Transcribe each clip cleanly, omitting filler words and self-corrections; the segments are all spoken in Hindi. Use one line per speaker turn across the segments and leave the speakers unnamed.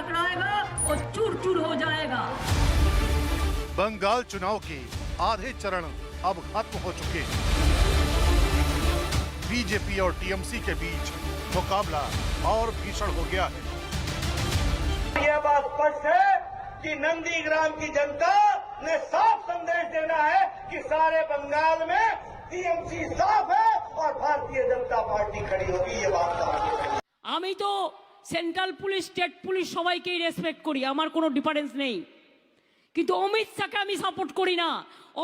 टकराएगा वो चूर चूर हो जाएगा।
बंगाल चुनाव के आधे चरण अब खत्म हो चुके हैं। बीजेपी और टीएमसी के बीच मुकाबला और भीषण हो गया है।
यह बात स्पष्ट है कि नंदीग्राम की जनता ने साफ संदेश देना है कि सारे बंगाल में टीएमसी साफ है और भारतीय जनता पार्टी खड़ी होगी। ये बात साफ।
আমি তো সেন্ট্রাল পুলিশ স্টেট পুলিশ সবাইকেই রেসপেক্ট করি, আমার কোনো ডিফারেন্স নেই, কিন্তু অমিত শাহকে আমি সাপোর্ট করি না।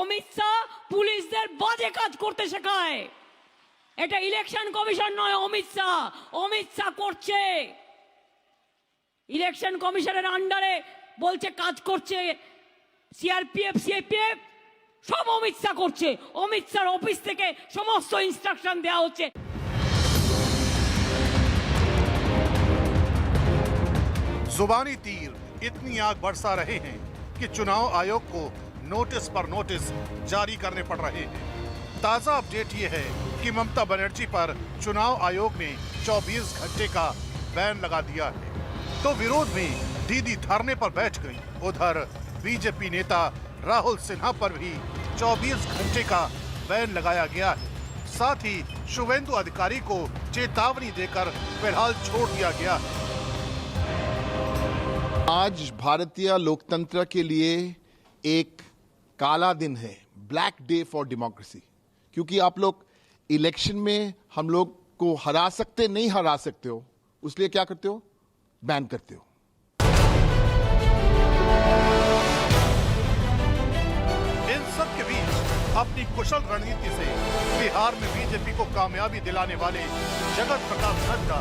অমিত শাহ পুলিশদের বাজে কাজ করতে শেখায়। এটা ইলেকশন কমিশন নয়, অমিত শাহ করছে। ইলেকশন কমিশনের আন্ডারে বলছে কাজ করছে সিআরপিএফ সিএপিএফ, সব অমিত শাহ করছে। অমিত শাহর অফিস থেকে সমস্ত ইনস্ট্রাকশন দেওয়া হচ্ছে।
जुबानी तीर इतनी आग बरसा रहे हैं कि चुनाव आयोग को नोटिस पर नोटिस जारी करने पड़ रहे हैं। ताजा अपडेट ये है कि ममता बनर्जी पर चुनाव आयोग ने 24 घंटे का बैन लगा दिया है, तो विरोध में दीदी धरने पर बैठ गई। उधर बीजेपी नेता राहुल सिन्हा पर भी 24 घंटे का बैन लगाया गया है। साथ ही शुभेंदु अधिकारी को चेतावनी देकर फिलहाल छोड़ दिया गया है।
आज भारतीय लोकतंत्र के लिए एक काला दिन है, ब्लैक डे फॉर डेमोक्रेसी, क्योंकि आप लोग इलेक्शन में हम लोग को हरा सकते नहीं हरा सकते हो, उसलिए क्या करते हो, बैन करते हो।
इन सब के बीच अपनी कुशल रणनीति से बिहार में बीजेपी को कामयाबी दिलाने वाले जगत प्रकाश नड्डा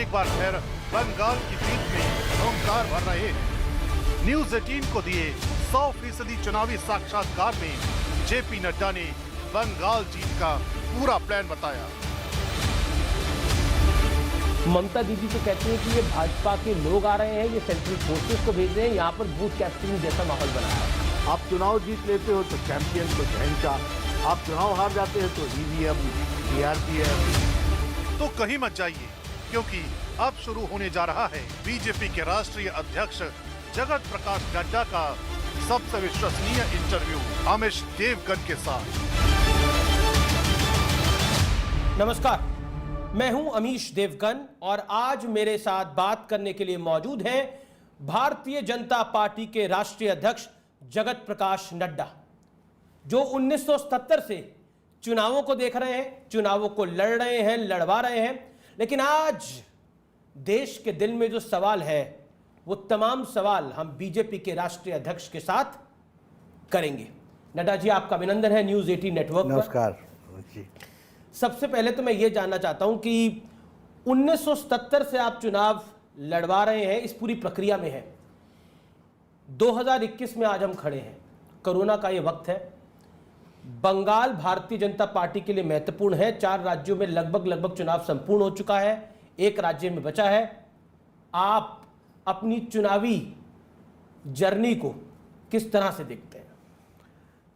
एक बार फिर बंगाल की जीत में ओंकार भर रहे हैं। न्यूज 18 को दिए 100% चुनावी साक्षात्कार में जेपी नड्डा ने बंगाल जीत का पूरा प्लान बताया।
ममता दीदी तो कहती है कि ये भाजपा के लोग आ रहे हैं, ये सेंट्रल फोर्सेस को भेज रहे हैं, यहाँ पर बूथ कैप्चरिंग जैसा माहौल बना है।
आप चुनाव जीत लेते हो तो चैंपियन को शहंशाह, आप चुनाव हार जाते हैं तो ईवीएम सीआरपीएफ।
तो कहीं मत जाइए, क्योंकि अब शुरू होने जा रहा है बीजेपी के राष्ट्रीय अध्यक्ष जगत प्रकाश नड्डा का सबसे विश्वसनीय इंटरव्यू अमीश देवगन के साथ।
नमस्कार, मैं हूं अमीश देवगन और आज मेरे साथ बात करने के लिए मौजूद हैं भारतीय जनता पार्टी के राष्ट्रीय अध्यक्ष जगत प्रकाश नड्डा, जो 1977 से चुनावों को देख रहे हैं, चुनावों को लड़ रहे हैं, लड़वा रहे हैं। लेकिन आज देश के दिल में जो सवाल है वो तमाम सवाल हम बीजेपी के राष्ट्रीय अध्यक्ष के साथ करेंगे। नड्डा जी, आपका अभिनंदन है न्यूज 18 नेटवर्क पर।
नमस्कार जी।
सबसे पहले तो मैं ये जानना चाहता हूं कि 1977 से आप चुनाव लड़वा रहे हैं, इस पूरी प्रक्रिया में हैं। 2021 में आज हम खड़े हैं, कोरोना का ये वक्त है। बंगाल भारतीय जनता पार्टी के लिए महत्वपूर्ण है। 4 राज्यों में लगभग चुनाव संपूर्ण हो चुका है, 1 राज्य में बचा है। आप अपनी चुनावी जर्नी को किस तरह से देखते हैं?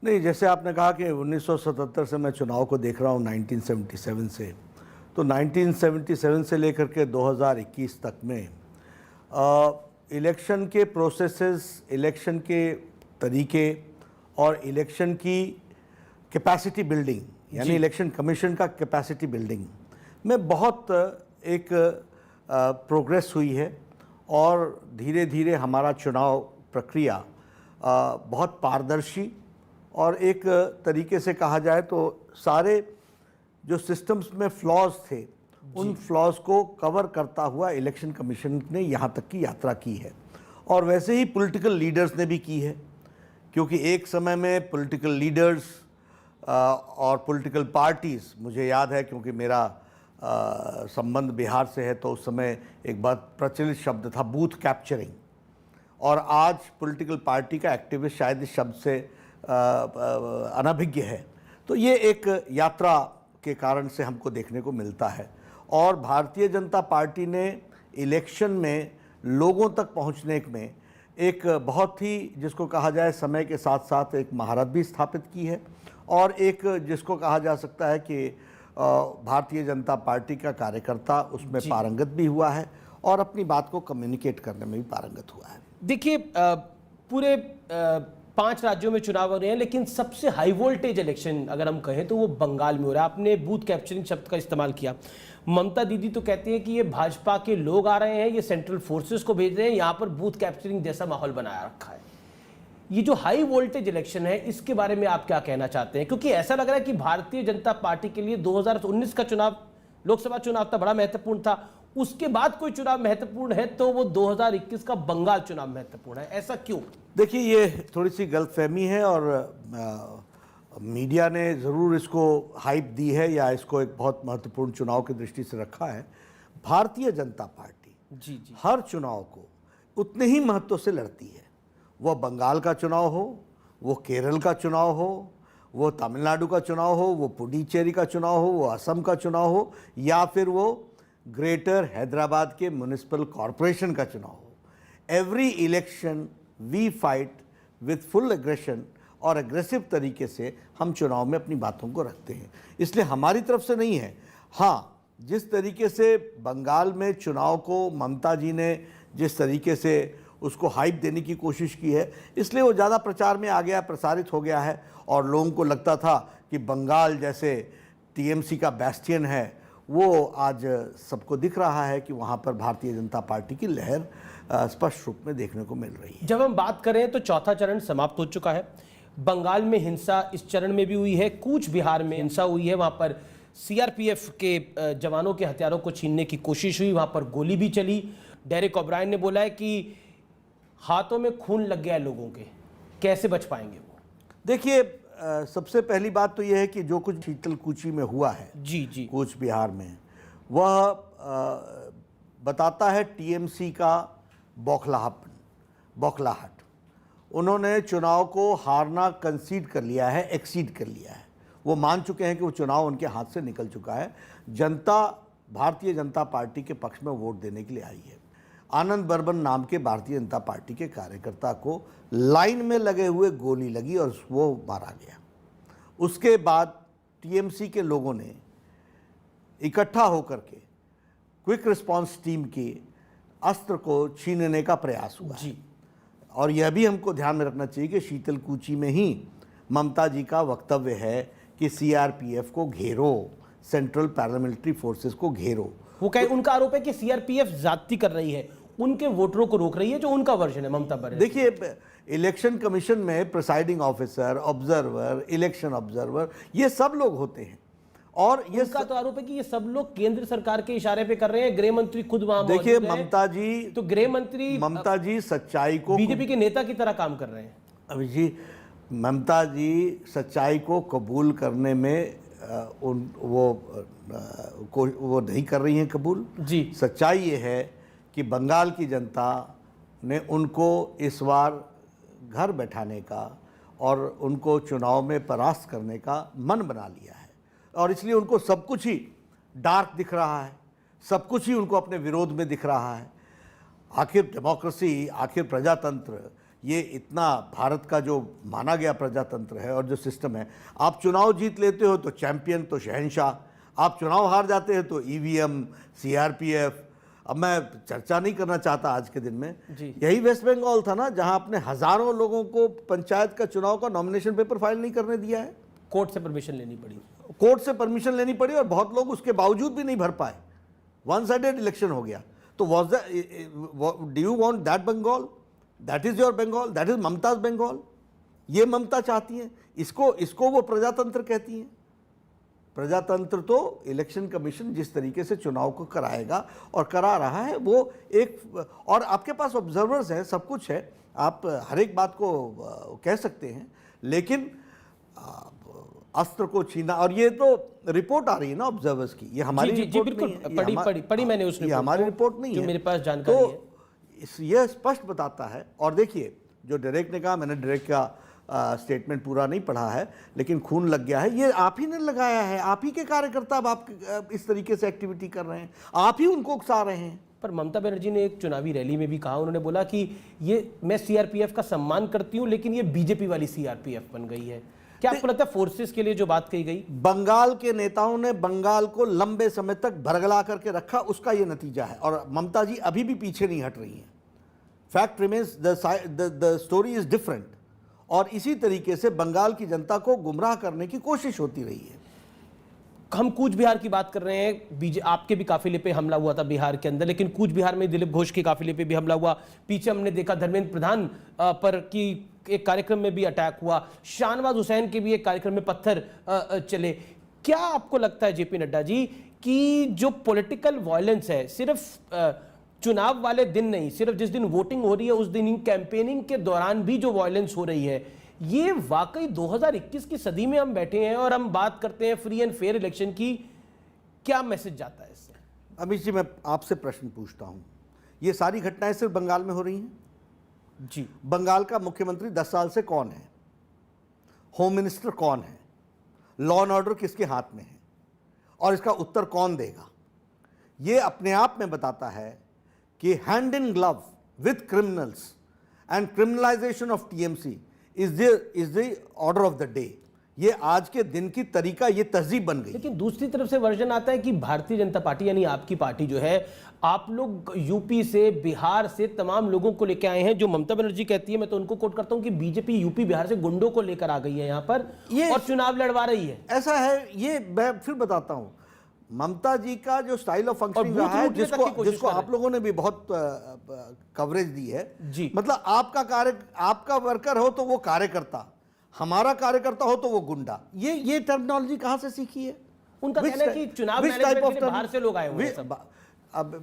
नहीं, जैसे आपने कहा कि 1977 से मैं चुनाव को देख रहा हूँ, 1977 से, तो 1977 से लेकर के 2021 तक में इलेक्शन के प्रोसेसेस, इलेक्शन के तरीके और इलेक्शन की कैपेसिटी बिल्डिंग, यानी इलेक्शन कमीशन का कैपेसिटी बिल्डिंग में बहुत एक प्रोग्रेस हुई है और धीरे धीरे हमारा चुनाव प्रक्रिया बहुत पारदर्शी और एक तरीके से कहा जाए तो सारे जो सिस्टम्स में फ्लॉज थे उन फ्लॉज को कवर करता हुआ इलेक्शन कमीशन ने यहाँ तक की यात्रा की है। और वैसे ही पॉलिटिकल लीडर्स ने भी की है, क्योंकि एक समय में पॉलिटिकल लीडर्स और पॉलिटिकल पार्टीज़, मुझे याद है क्योंकि मेरा संबंध बिहार से है, तो उस समय एक बहुत प्रचलित शब्द था बूथ कैप्चरिंग, और आज पॉलिटिकल पार्टी का एक्टिविस्ट शायद इस शब्द से अनभिज्ञ है। तो ये एक यात्रा के कारण से हमको देखने को मिलता है। और भारतीय जनता पार्टी ने इलेक्शन में लोगों तक पहुंचने में एक बहुत ही, जिसको कहा जाए, समय के साथ साथ एक महारत भी स्थापित की है, और एक जिसको कहा जा सकता है कि भारतीय जनता पार्टी का कार्यकर्ता उसमें पारंगत भी हुआ है। और अपनी बात को कम्युनिकेट करने में भी पारंगत हुआ है।
देखिए, पूरे 5 राज्यों में चुनाव हो रहे हैं, लेकिन सबसे हाई वोल्टेज इलेक्शन अगर हम कहें तो वो बंगाल में हो रहा है। आपने बूथ कैप्चरिंग शब्द का इस्तेमाल किया। ममता दीदी तो कहती हैं कि ये भाजपा के लोग आ रहे हैं, ये सेंट्रल फोर्सेस को भेज रहे हैं, यहाँ पर बूथ कैप्चरिंग जैसा माहौल बनाया रखा है। ये जो हाई वोल्टेज इलेक्शन है, इसके बारे में आप क्या कहना चाहते हैं? क्योंकि ऐसा लग रहा है कि भारतीय जनता पार्टी के लिए 2019 का चुनाव, लोकसभा चुनाव था, बड़ा महत्वपूर्ण था। उसके बाद कोई चुनाव महत्वपूर्ण है तो वो 2021 का बंगाल चुनाव महत्वपूर्ण है। ऐसा क्यों?
देखिए, ये थोड़ी सी गलतफहमी है और मीडिया ने ज़रूर इसको हाइप दी है या इसको एक बहुत महत्वपूर्ण चुनाव की दृष्टि से रखा है। भारतीय जनता पार्टी
जी
हर चुनाव को उतने ही महत्व से लड़ती है। वह बंगाल का चुनाव हो, वो केरल का चुनाव हो, वो तमिलनाडु का चुनाव हो, वो पुडुचेरी का चुनाव हो, वो असम का चुनाव हो, या फिर वो ग्रेटर हैदराबाद के म्युनिसिपल कॉरपोरेशन का चुनाव हो। Every election we fight with full aggression और एग्रेसिव तरीके से हम चुनाव में अपनी बातों को रखते हैं। इसलिए हमारी तरफ से नहीं है। हाँ, जिस तरीके से बंगाल में चुनाव को ममता जी ने जिस तरीके से उसको हाइप देने की कोशिश की है, इसलिए वो ज़्यादा प्रचार में आ गया, प्रसारित हो गया है और लोगों को लगता था कि बंगाल जैसे टीएमसी का बैस्टियन है, वो आज सबको दिख रहा है कि वहाँ पर भारतीय जनता पार्टी की लहर स्पष्ट रूप में देखने को मिल रही है।
जब हम बात करें तो चौथा चरण समाप्त हो चुका है। बंगाल में हिंसा इस चरण में भी हुई है, कूच बिहार में हिंसा हुई है, वहाँ पर सीआरपीएफ के जवानों के हथियारों को छीनने की कोशिश हुई, वहाँ पर गोली भी चली। डेरेक ओब्रायन ने बोला है कि हाथों में खून लग गया है लोगों के, कैसे बच पाएंगे वो?
देखिए, सबसे पहली बात तो यह है कि जो कुछ शीतलकुची में हुआ है
जी
कूच बिहार में, वह बताता है टीएमसी का बौखलाहट। उन्होंने चुनाव को हारना कंसीड कर लिया है, एक्सीड कर लिया है। वो मान चुके हैं कि वो चुनाव उनके हाथ से निकल चुका है। जनता भारतीय जनता पार्टी के पक्ष में वोट देने के लिए आई है। आनंद बर्मन नाम के भारतीय जनता पार्टी के कार्यकर्ता को लाइन में लगे हुए गोली लगी और वो मारा गया। उसके बाद टीएमसी के लोगों ने इकट्ठा होकर के क्विक रिस्पांस टीम के अस्त्र को छीनने का प्रयास हुआ जी। और यह भी हमको ध्यान में रखना चाहिए कि शीतलकुची में ही ममता जी का वक्तव्य है कि सीआरपीएफ को घेरो, सेंट्रल पैरामिलिट्री फोर्सेस को घेरो।
वो कहे, उनका आरोप है कि सीआरपीएफ ज्यादती कर रही है, उनके वोटरों को रोक रही है, जो उनका वर्जन है ममता बनर्जी।
देखिए, इलेक्शन कमीशन में presiding officer, observer, election observer, ये सब लोग होते हैं और ये
उनका तो आरोप है कि ये सब लोग केंद्र सरकार के इशारे पे कर रहे हैं। गृह मंत्री खुद वहां
देखिए,
मौजूद हैं। तो ममता जी सच्चाई को बीजेपी के नेता की तरह काम कर रहे हैं।
अभी जी, ममता जी सच्चाई को कबूल करने में वो नहीं कर रही हैं कबूल
जी।
सच्चाई ये है कि बंगाल की जनता ने उनको इस बार घर बैठाने का और उनको चुनाव में परास्त करने का मन बना लिया है और इसलिए उनको सब कुछ ही डार्क दिख रहा है, सब कुछ ही उनको अपने विरोध में दिख रहा है। आखिर डेमोक्रेसी, आखिर प्रजातंत्र, ये इतना भारत का जो माना गया प्रजातंत्र है और जो सिस्टम है, आप चुनाव जीत लेते हो तो चैंपियन, तो शहंशाह, आप चुनाव हार जाते हैं तो ईवीएम, सीआरपीएफ। अब मैं चर्चा नहीं करना चाहता आज के दिन में, यही वेस्ट बंगाल था ना जहां अपने हजारों लोगों को पंचायत का चुनाव का नॉमिनेशन पेपर फाइल नहीं करने दिया है।
कोर्ट से परमिशन लेनी पड़ी,
कोर्ट से परमिशन लेनी पड़ी और बहुत लोग उसके बावजूद भी नहीं भर पाए। वन साइडेड इलेक्शन हो गया। तो was do you want that Bengal? That is your Bengal, that is Mamata's Bengal. ये ममता चाहती हैं, इसको वो प्रजातंत्र कहती हैं। प्रजातंत्र तो इलेक्शन कमीशन जिस तरीके से चुनाव को कराएगा और करा रहा है वो एक, और आपके पास ऑब्जर्वर्स हैं, सब कुछ है, आप हर एक बात को कह सकते हैं, लेकिन अस्त्र को छीना, और ये तो रिपोर्ट आ रही है ना ऑब्जर्वर्स की, ये हमारी रिपोर्ट नहीं है,
पढ़ी मैंने उस
ये हमारी रिपोर्ट नहीं
जो
है,
मेरे पास जानकारी है।
यह स्पष्ट बताता है। और देखिए, जो डायरेक्ट ने कहा, मैंने डायरेक्ट का स्टेटमेंट पूरा नहीं पढ़ा है, लेकिन खून लग गया है, ये आप ही ने लगाया है, आप ही के कार्यकर्ता अब आप इस तरीके से एक्टिविटी कर रहे हैं, आप ही उनको उकसा रहे हैं।
पर ममता बनर्जी ने एक चुनावी रैली में भी कहा, उन्होंने बोला कि ये मैं सीआरपीएफ का सम्मान करती हूं, लेकिन ये बीजेपी वाली सीआरपीएफ बन गई है। क्या आपको लगता है फोर्सेस के लिए जो बात कही गई,
बंगाल के नेताओं ने बंगाल को लंबे समय तक भरगला करके रखा, उसका यह नतीजा है। और ममता जी अभी भी पीछे नहीं हट रही हैं। Fact remains, the story is different. और इसी तरीके से बंगाल की जनता को गुमराह करने की कोशिश होती रही है।
हम कूच बिहार की बात कर रहे हैं, आपके भी काफिले पे हमला हुआ था बिहार के अंदर, लेकिन कूच बिहार में दिलीप घोष के काफिले पे भी हमला हुआ। पीछे हमने देखा धर्मेंद्र प्रधान पर की एक कार्यक्रम में भी अटैक हुआ, शाहनवाज हुसैन के भी एक कार्यक्रम में पत्थर चले। क्या आपको लगता है जेपी नड्डा जी कि जो पॉलिटिकल वायलेंस है सिर्फ चुनाव वाले दिन नहीं, सिर्फ जिस दिन वोटिंग हो रही है उस दिन कैंपेनिंग के दौरान भी जो वायलेंस हो रही है, ये वाकई 2021 की सदी में हम बैठे हैं और हम बात करते हैं फ्री एंड फेयर इलेक्शन की, क्या मैसेज जाता है इससे?
अमित जी, मैं आपसे प्रश्न पूछता हूं, ये सारी घटनाएं सिर्फ बंगाल में हो रही हैं?
जी।
बंगाल का मुख्यमंत्री 10 साल से कौन है? होम मिनिस्टर कौन है? लॉ एंड ऑर्डर किसके हाथ में है? और इसका उत्तर कौन देगा? ये अपने आप में बताता है कि hand in glove with criminals and criminalisation of TMC is the order of the day. ये आज के दिन की तरीका, ये तहजीब बन गई।
लेकिन दूसरी तरफ से वर्जन आता है कि भारतीय जनता पार्टी यानी आपकी पार्टी जो है, आप लोग यूपी से, बिहार से तमाम लोगों को लेकर आए हैं। जो ममता बनर्जी कहती है, मैं तो उनको कोट करता हूं कि बीजेपी यूपी बिहार से गुंडों को लेकर आ गई है यहां पर और चुनाव लड़वा रही है।
ऐसा है, ये मैं फिर बताता हूं, ममता जी का जो स्टाइल ऑफ फंक्शनिंग रहा है, जिसको आप लोगों ने भी बहुत कवरेज दी है
जी।
मतलब आपका वर्कर हो तो वो कार्यकर्ता, हमारा कार्यकर्ता हो तो वो गुंडा। ये टर्मिनोलॉजी कहां से सीखी है?
उनका कहना है कि चुनाव मैनेजमेंट के लिए बाहर से लोग आए हुए हैं सब।
अब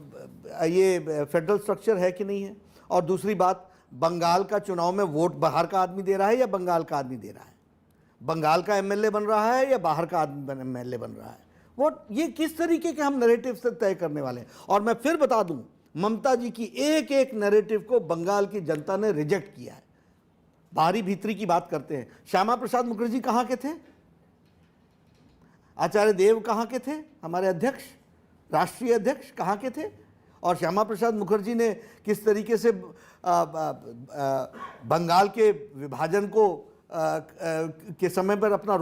ये फेडरल स्ट्रक्चर है कि नहीं है? और दूसरी बात, बंगाल का चुनाव में वोट बाहर का आदमी दे रहा है या बंगाल का आदमी दे रहा है? बंगाल का एमएलए बन रहा है या बाहर का आदमी एमएलए बन रहा है? ये किस तरीके के हम नैरेटिव से तय करने वाले हैं? और मैं फिर बता दूं, ममता जी की एक एक नैरेटिव को बंगाल की जनता ने रिजेक्ट किया है। बाहरी भीतरी की बात करते हैं, श्यामा प्रसाद मुखर्जी कहां के थे? आचार्य देव कहां के थे? हमारे अध्यक्ष, राष्ट्रीय अध्यक्ष कहां के थे? और श्यामा प्रसाद मुखर्जी ने किस तरीके से बंगाल के विभाजन को के समय पर अपना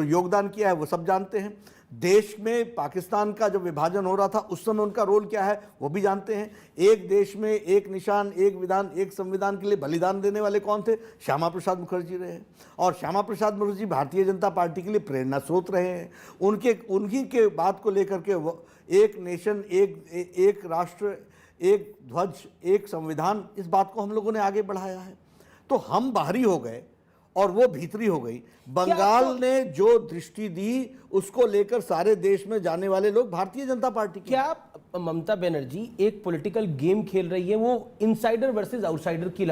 योगदान किया है, वो सब जानते हैं। देश में पाकिस्तान का जो विभाजन हो रहा था उस समय उनका रोल क्या है वो भी जानते हैं। एक देश में एक निशान, एक विधान, एक संविधान के लिए बलिदान देने वाले कौन थे? श्यामा प्रसाद मुखर्जी रहे हैं। और श्यामा प्रसाद मुखर्जी भारतीय जनता पार्टी के लिए प्रेरणा स्रोत रहे हैं। उन्हीं के बात को लेकर के एक नेशन, एक राष्ट्र, एक ध्वज, एक संविधान, इस बात को हम लोगों ने आगे बढ़ाया है। तो हम बाहरी हो गए और वो भीतरी हो गई। बंगाल ने जो दृष्टि दी उसको लेकर सारे देश में जाने वाले लोग भारतीय जनता पार्टी के।
क्या ममता बनर्जी एक पॉलिटिकल गेम खेल रही है, वो इनसाइडर वर्सेस आउटसाइडर की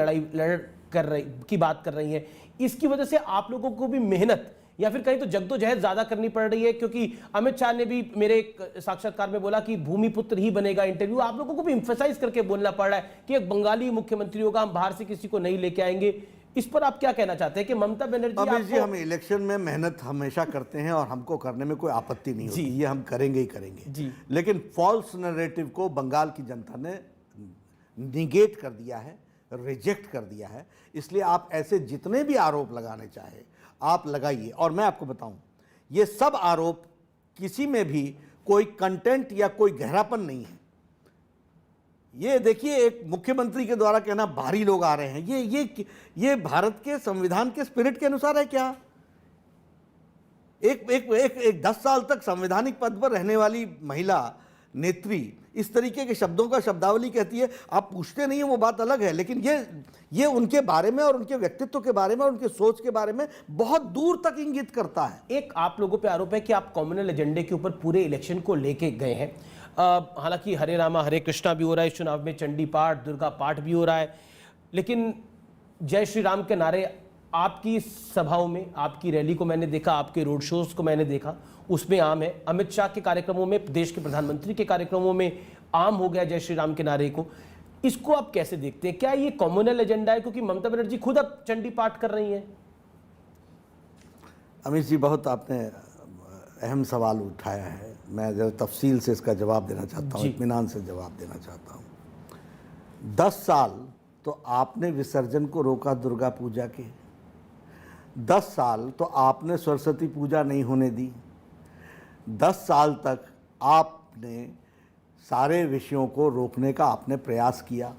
की बात कर रही है? इसकी वजह से आप लोगों को भी मेहनत या फिर कहीं तो जद्दोजहद ज्यादा करनी पड़ रही है? क्योंकि अमित शाह ने भी मेरे एक साक्षात्कार में बोला कि भूमिपुत्र ही बनेगा इंटरव्यू। आप लोगों को भी एम्फेसाइज करके बोलना पड़ रहा है कि एक बंगाली मुख्यमंत्री होगा, हम बाहर से किसी को नहीं लेके आएंगे। इस पर आप क्या कहना चाहते हैं कि ममता बनर्जी
जी, हम इलेक्शन में मेहनत हमेशा करते हैं और हमको करने में कोई आपत्ति नहीं होती, ये हम करेंगे ही करेंगे
जी।
लेकिन फॉल्स नैरेटिव को बंगाल की जनता ने निगेट कर दिया है, रिजेक्ट कर दिया है। इसलिए आप ऐसे जितने भी आरोप लगाने चाहे आप लगाइए। और मैं आपको बताऊं, ये सब आरोप किसी में भी कोई कंटेंट या कोई गहरापन नहीं है। ये देखिए, एक मुख्यमंत्री के द्वारा कहना भारी लोग आ रहे हैं, ये भारत के संविधान के स्पिरिट के अनुसार है क्या? एक 10 साल तक संवैधानिक पद पर रहने वाली महिला नेत्री इस तरीके के शब्दों का शब्दावली कहती है, आप पूछते नहीं है वो बात अलग है, लेकिन ये उनके बारे में और उनके व्यक्तित्व के बारे में और उनके सोच के बारे में बहुत दूर तक इंगित करता है।
एक आप लोगों पे आरोप है कि आप कम्युनल एजेंडे के ऊपर पूरे इलेक्शन को लेके गए हैं। हालांकि हरे रामा हरे कृष्णा भी हो रहा है इस चुनाव में, चंडी पाठ, दुर्गा पाठ भी हो रहा है, लेकिन जय श्री राम के नारे आपकी सभाओं में, आपकी रैली को मैंने देखा, आपके रोड शोज को मैंने देखा, उसमें आम है। अमित शाह के कार्यक्रमों में, देश के प्रधानमंत्री के कार्यक्रमों में आम हो गया जय श्री राम के नारे को। इसको आप कैसे देखते हैं? क्या ये कम्युनल एजेंडा है? क्योंकि ममता बनर्जी खुद अब चंडी पाठ कर रही हैं।
अमित जी, बहुत आपने अहम सवाल उठाया है। मैं जरा तफसील से इसका जवाब देना चाहता हूँ, इत्मीनान से जवाब देना चाहता हूँ। 10 साल तो आपने विसर्जन को रोका दुर्गा पूजा के, 10 साल तो आपने सरस्वती पूजा नहीं होने दी। 10 साल तक आपने सारे विषयों को रोकने का आपने प्रयास किया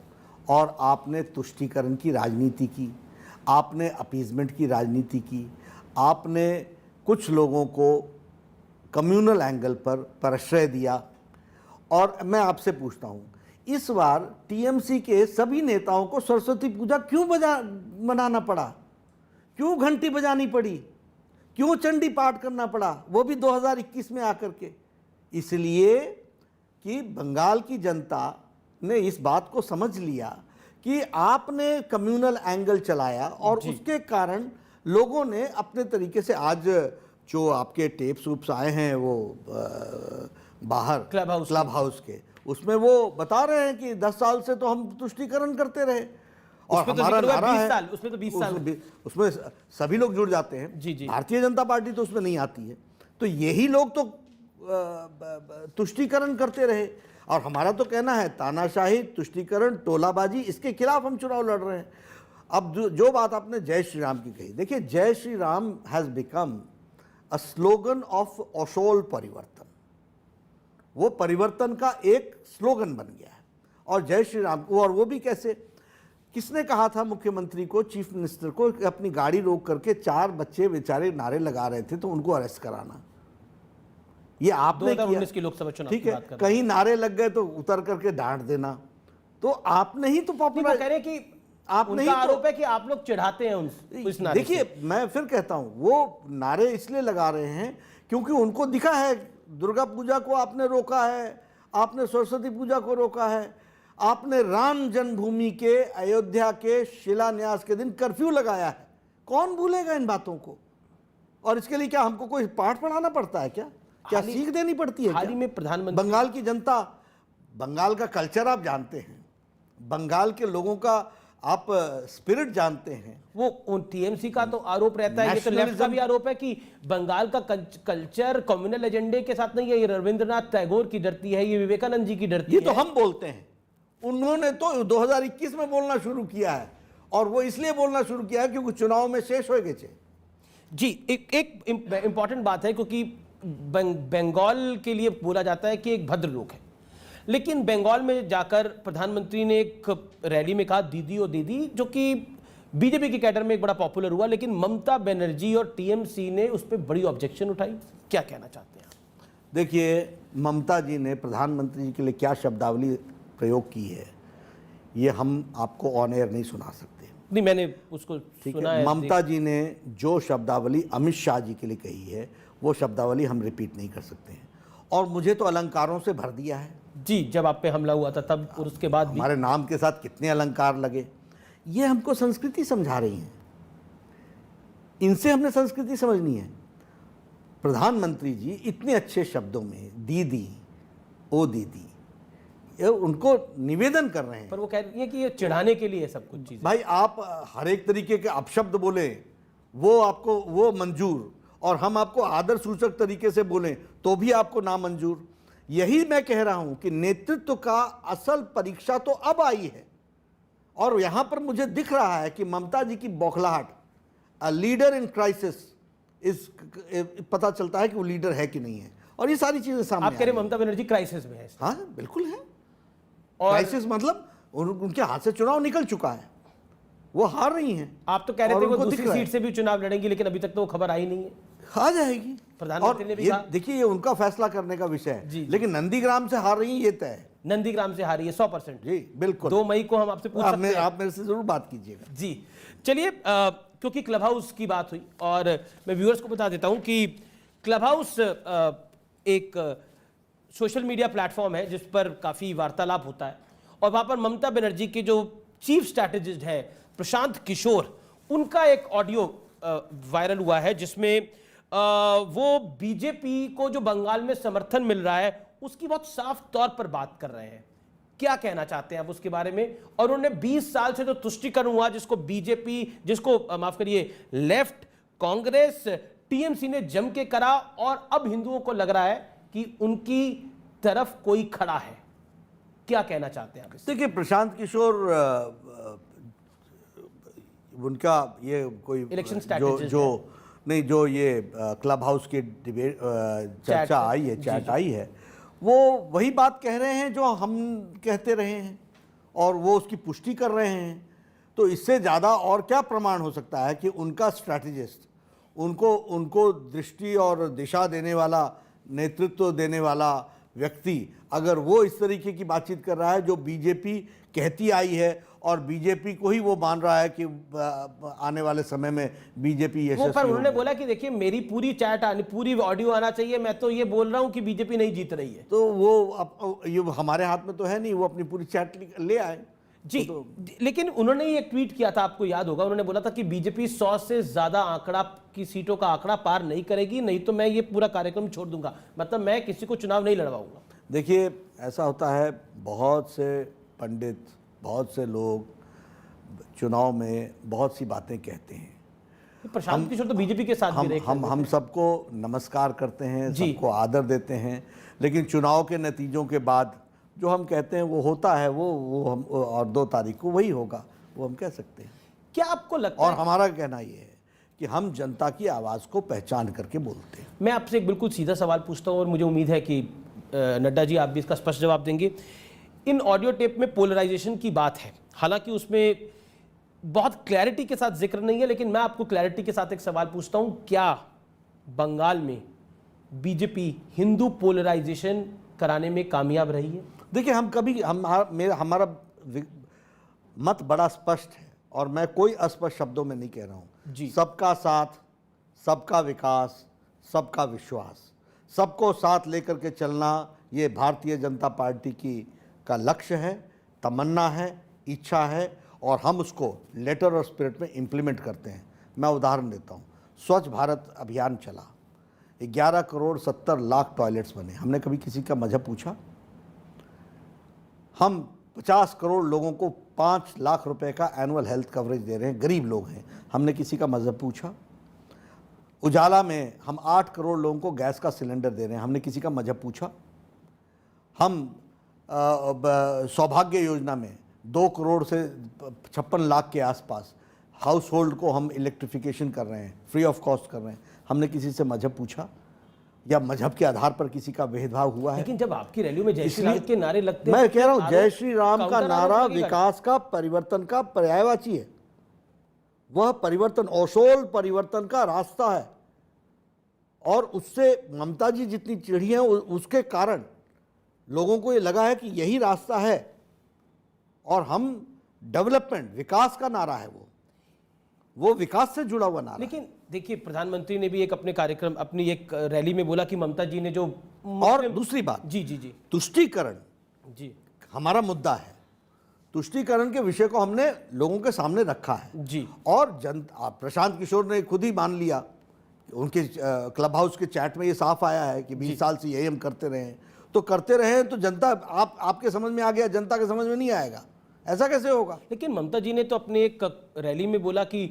और आपने तुष्टीकरण की राजनीति की, आपने अपीजमेंट की राजनीति की, आपने कुछ लोगों को कम्युनल एंगल पर प्रश्रय दिया। और मैं आपसे पूछता हूँ, इस बार टीएमसी के सभी नेताओं को सरस्वती पूजा क्यों मनाना पड़ा? क्यों घंटी बजानी पड़ी? क्यों चंडी पाठ करना पड़ा, वो भी 2021 में आकर के? इसलिए कि बंगाल की जनता ने इस बात को समझ लिया कि आपने कम्युनल एंगल चलाया और उसके कारण लोगों ने अपने तरीके से, आज जो आपके टेप्स उप्स आए हैं वो बाहर क्लब हाउस के, उसमें वो बता रहे हैं कि 10 साल से तो हम तुष्टीकरण करते रहे और हमारा नारा है,
उसमें तो 20 साल
उसमें सभी लोग जुड़ जाते हैं।
जी जी।
भारतीय जनता पार्टी तो उसमें नहीं आती है, तो यही लोग तो तुष्टीकरण करते रहे। और हमारा तो कहना है तानाशाही, तुष्टीकरण, टोलाबाजी, इसके खिलाफ हम चुनाव लड़ रहे हैं। अब जो बात आपने जय श्री राम की कही, देखिए Jai Shri Ram has become a slogan of असोल परिवर्तन। वो परिवर्तन का एक स्लोगन बन गया है। और जय श्री राम को, और वो भी कैसे, किसने कहा था मुख्यमंत्री को, चीफ मिनिस्टर को, कि अपनी गाड़ी रोक करके 4 बच्चे बेचारे नारे लगा रहे थे तो उनको अरेस्ट कराना? ये आपने किया।
2019 की लोकसभा चुनाव
ठीक है, कहीं नारे लग गए तो उतर करके डांट देना, तो आपने ही तो पॉपुलर
कह रहे हैं कि
आपने ही
आरोप है कि आप लोग चिढ़ाते हैं उस नारे से।
देखिए मैं फिर कहता हूं, वो नारे इसलिए लगा रहे हैं क्योंकि उनको दिखा है दुर्गा पूजा को आपने रोका है, आपने सरस्वती पूजा को रोका है, आपने राम जन्मभूमि के अयोध्या के शिलान्यास के दिन कर्फ्यू लगाया है। कौन भूलेगा इन बातों को? और इसके लिए क्या हमको कोई पाठ पढ़ाना पड़ता है क्या सीख देनी पड़ती है?
हाल ही में प्रधानमंत्री,
बंगाल की जनता, बंगाल का कल्चर आप जानते हैं, बंगाल के लोगों का आप स्पिरिट जानते हैं।
वो टीएमसी का तो आरोप रहता है, ये तो लेफ्ट का भी आरोप है कि बंगाल का कल्चर कम्युनल एजेंडे के साथ नहीं है, ये रविंद्रनाथ टैगोर की धरती है, ये विवेकानंद जी की धरती है।
ये तो हम बोलते हैं, उन्होंने तो 2021 में बोलना शुरू किया है, और वो इसलिए बोलना शुरू किया है क्योंकि चुनाव में शेष हो गए थे।
जी, एक इंपॉर्टेंट बात है, क्योंकि बंगाल के लिए बोला जाता है कि एक भद्र लोग है, लेकिन बंगाल में जाकर प्रधानमंत्री ने एक रैली में कहा दीदी ओ दीदी, जो कि बीजेपी के कैडर में एक बड़ा पॉपुलर हुआ, लेकिन ममता बनर्जी और टीएमसी ने उस पर बड़ी ऑब्जेक्शन उठाई। क्या कहना चाहते हैं?
देखिए, ममता जी ने प्रधानमंत्री जी के लिए क्या शब्दावली प्रयोग की है, ये हम आपको ऑन एयर नहीं सुना सकते।
नहीं, मैंने उसको सुना है।
ममता जी ने जो शब्दावली अमित शाह जी के लिए कही है, वो शब्दावली हम रिपीट नहीं कर सकते हैं। और मुझे तो अलंकारों से भर दिया है
जी, जब आप पे हमला हुआ था तब और उसके बाद भी
हमारे नाम के साथ कितने अलंकार लगे। ये हमको संस्कृति समझा रही हैं, इनसे हमने संस्कृति समझनी है। प्रधानमंत्री जी इतने अच्छे शब्दों में दीदी ओ दीदी, ये उनको निवेदन कर रहे हैं।
पर वो कह रही है कि ये चिढ़ाने के लिए सब कुछ चीजें।
भाई आप हर एक तरीके के अपशब्द बोले, वो आपको वो मंजूर, और हम आपको आदर सूचक तरीके से बोलें तो भी आपको नामंजूर। यही मैं कह रहा हूं कि नेतृत्व का असल परीक्षा तो अब आई है, और यहां पर मुझे दिख रहा है कि ममता जी की बौखलाहट, अ लीडर इन क्राइसिस, इस पता चलता है कि वो लीडर है कि नहीं है, और ये सारी चीजें सामने
आप कह रहे ममता बनर्जी क्राइसिस में है?
हाँ बिल्कुल है।
और
क्राइसिस मतलब उनके हाथ से चुनाव निकल चुका है, वो हार रही हैं।
आप तो कह रहे थे वो दूसरी
दिख
सीट से भी चुनाव लड़ेंगी, लेकिन अभी तक तो वो खबर आई नहीं है।
आ जाएगी,
प्रधानमंत्री ने भी कहा।
देखिए ये उनका फैसला करने का विषय है,
जी।
लेकिन नंदीग्राम से हार रही है ये तय है।
नंदीग्राम से हारी है 100%।
जी बिल्कुल।
2 मई को हम आपसे पूछ सकते हैं।
आप मेरे से जरूर बात कीजिएगा।
जी चलिए, क्योंकि क्लब हाउस की बात हुई, और मैं व्यूअर्स को बता देता हूं कि क्लब हाउस एक सोशल मीडिया प्लेटफॉर्म है जिस पर काफ़ी वार्तालाप होता है, और वहाँ पर ममता बनर्जी के जो चीफ स्ट्रैटेजिस्ट है प्रशांत किशोर, उनका एक ऑडियो वायरल हुआ है जिसमें वो बीजेपी को जो बंगाल में समर्थन मिल रहा है उसकी बहुत साफ तौर पर बात कर रहे हैं। क्या कहना चाहते हैं आप उसके बारे में? और उन्होंने 20 साल से जो तुष्टीकरण हुआ, जिसको बीजेपी, जिसको माफ करिए लेफ्ट, कांग्रेस, टीएमसी ने जम के करा, और अब हिंदुओं को लग रहा है कि उनकी तरफ कोई खड़ा है। क्या कहना चाहते हैं आप?
देखिए, प्रशांत किशोर उनका ये कोई
Election
जो
strategist
जो
है।
नहीं, जो ये क्लब हाउस की डिबेट चर्चा
है।
आई है,
जी,
चैट
जी।
आई है, वो वही बात कह रहे हैं जो हम कहते रहे हैं और वो उसकी पुष्टि कर रहे हैं। तो इससे ज़्यादा और क्या प्रमाण हो सकता है कि उनका स्ट्रैटेजिस्ट, उनको दृष्टि और दिशा देने वाला, नेतृत्व देने वाला व्यक्ति, अगर वो इस तरीके की बातचीत कर रहा है जो बीजेपी कहती आई है और बीजेपी को ही वो मान रहा है कि आने वाले समय में बीजेपी
वो पर
यशस्वी
उन्होंने
होगी।
बोला कि देखिए मेरी पूरी चैट आनी, पूरी ऑडियो आना चाहिए, मैं तो ये बोल रहा हूं कि बीजेपी नहीं जीत रही है।
तो वो ये हमारे हाथ में तो है नहीं, वो अपनी पूरी चैट ले आए।
जी, लेकिन उन्होंने ये ट्वीट किया था, आपको याद होगा, उन्होंने बोला था कि बीजेपी 100 से ज्यादा आंकड़ा की सीटों का आंकड़ा पार नहीं करेगी, नहीं तो मैं ये पूरा कार्यक्रम छोड़ दूंगा, मतलब मैं किसी को चुनाव नहीं लड़वाऊंगा।
देखिए, ऐसा होता है, बहुत से पंडित, बहुत से लोग चुनाव में बहुत सी बातें कहते हैं।
प्रशांत किशोर तो बीजेपी के साथ भी रहे।
हम सबको नमस्कार करते हैं,
जी।
सबको आदर देते हैं, लेकिन चुनाव के नतीजों के बाद जो हम कहते हैं वो होता है, वो हम, और 2 तारीख को वही होगा, वो हम कह सकते हैं।
क्या आपको लगता
और
है,
हमारा कहना ये है कि हम जनता की आवाज़ को पहचान करके बोलते हैं।
मैं आपसे एक बिल्कुल सीधा सवाल पूछता हूं और मुझे उम्मीद है कि नड्डा जी आप भी इसका स्पष्ट जवाब देंगे। इन ऑडियो टेप में पोलराइजेशन की बात है, हालांकि उसमें बहुत क्लैरिटी के साथ जिक्र नहीं है, लेकिन मैं आपको क्लैरिटी के साथ एक सवाल पूछता हूं, क्या बंगाल में बीजेपी हिंदू पोलराइजेशन कराने में कामयाब रही है?
देखिए, हमारा मत बड़ा स्पष्ट है और मैं कोई अस्पष्ट शब्दों में नहीं कह रहा हूँ।
जी।
सबका साथ, सबका विकास, सबका विश्वास, सबको साथ लेकर के चलना, ये भारतीय जनता पार्टी का लक्ष्य है, तमन्ना है, इच्छा है, और हम उसको लेटर और स्पिरिट में इम्प्लीमेंट करते हैं। मैं उदाहरण देता हूँ, स्वच्छ भारत अभियान चला, 11 करोड़ 70 लाख टॉयलेट्स बने, हमने कभी किसी का मजहब पूछा? हम 50 करोड़ लोगों को 5 लाख रुपए का एनुअल हेल्थ कवरेज दे रहे हैं, गरीब लोग हैं, हमने किसी का मजहब पूछा? उजाला में हम 8 करोड़ लोगों को गैस का सिलेंडर दे रहे हैं, हमने किसी का मजहब पूछा? हम सौभाग्य योजना में 2 करोड़ से 56 लाख के आसपास हाउस होल्ड को हम इलेक्ट्रिफिकेशन कर रहे हैं, फ्री ऑफ कॉस्ट कर रहे हैं, हमने किसी से मजहब पूछा या मजहब के आधार पर किसी का भेदभाव हुआ है?
लेकिन जब आपकी रैलियों में जय श्री राम के नारे लगते
मैं
हैं,
कह रहा हूं,
आरोप-
जय श्री राम का
काउंटर
नारा
आरोप लगेगा।
विकास का, परिवर्तन का पर्यायवाची है। वह परिवर्तन, औसोल परिवर्तन का रास्ता है, और उससे ममता जी जितनी चिढ़ी हैं उसके कारण लोगों को ये लगा है कि यही रास्ता है, और हम डेवलपमेंट, विकास का नारा है, वो विकास से जुड़ा हुआ नारा है।
लेकिन देखिए, प्रधानमंत्री ने भी एक अपने कार्यक्रम, अपनी एक रैली में बोला कि ममता जी ने जो
और दूसरी बात,
जी जी जी
तुष्टीकरण
जी
हमारा मुद्दा है, तुष्टीकरण के विषय को हमने लोगों के सामने रखा है
जी।
और प्रशांत किशोर ने खुद ही मान लिया, उनके क्लब हाउस के चैट में ये साफ आया है कि 20 साल से यही हम करते रहे हैं, तो करते रहे हैं, तो जनता, आपके समझ में आ गया, जनता के समझ में नहीं आएगा, ऐसा कैसे होगा?
लेकिन ममता जी ने तो अपने एक रैली में बोला कि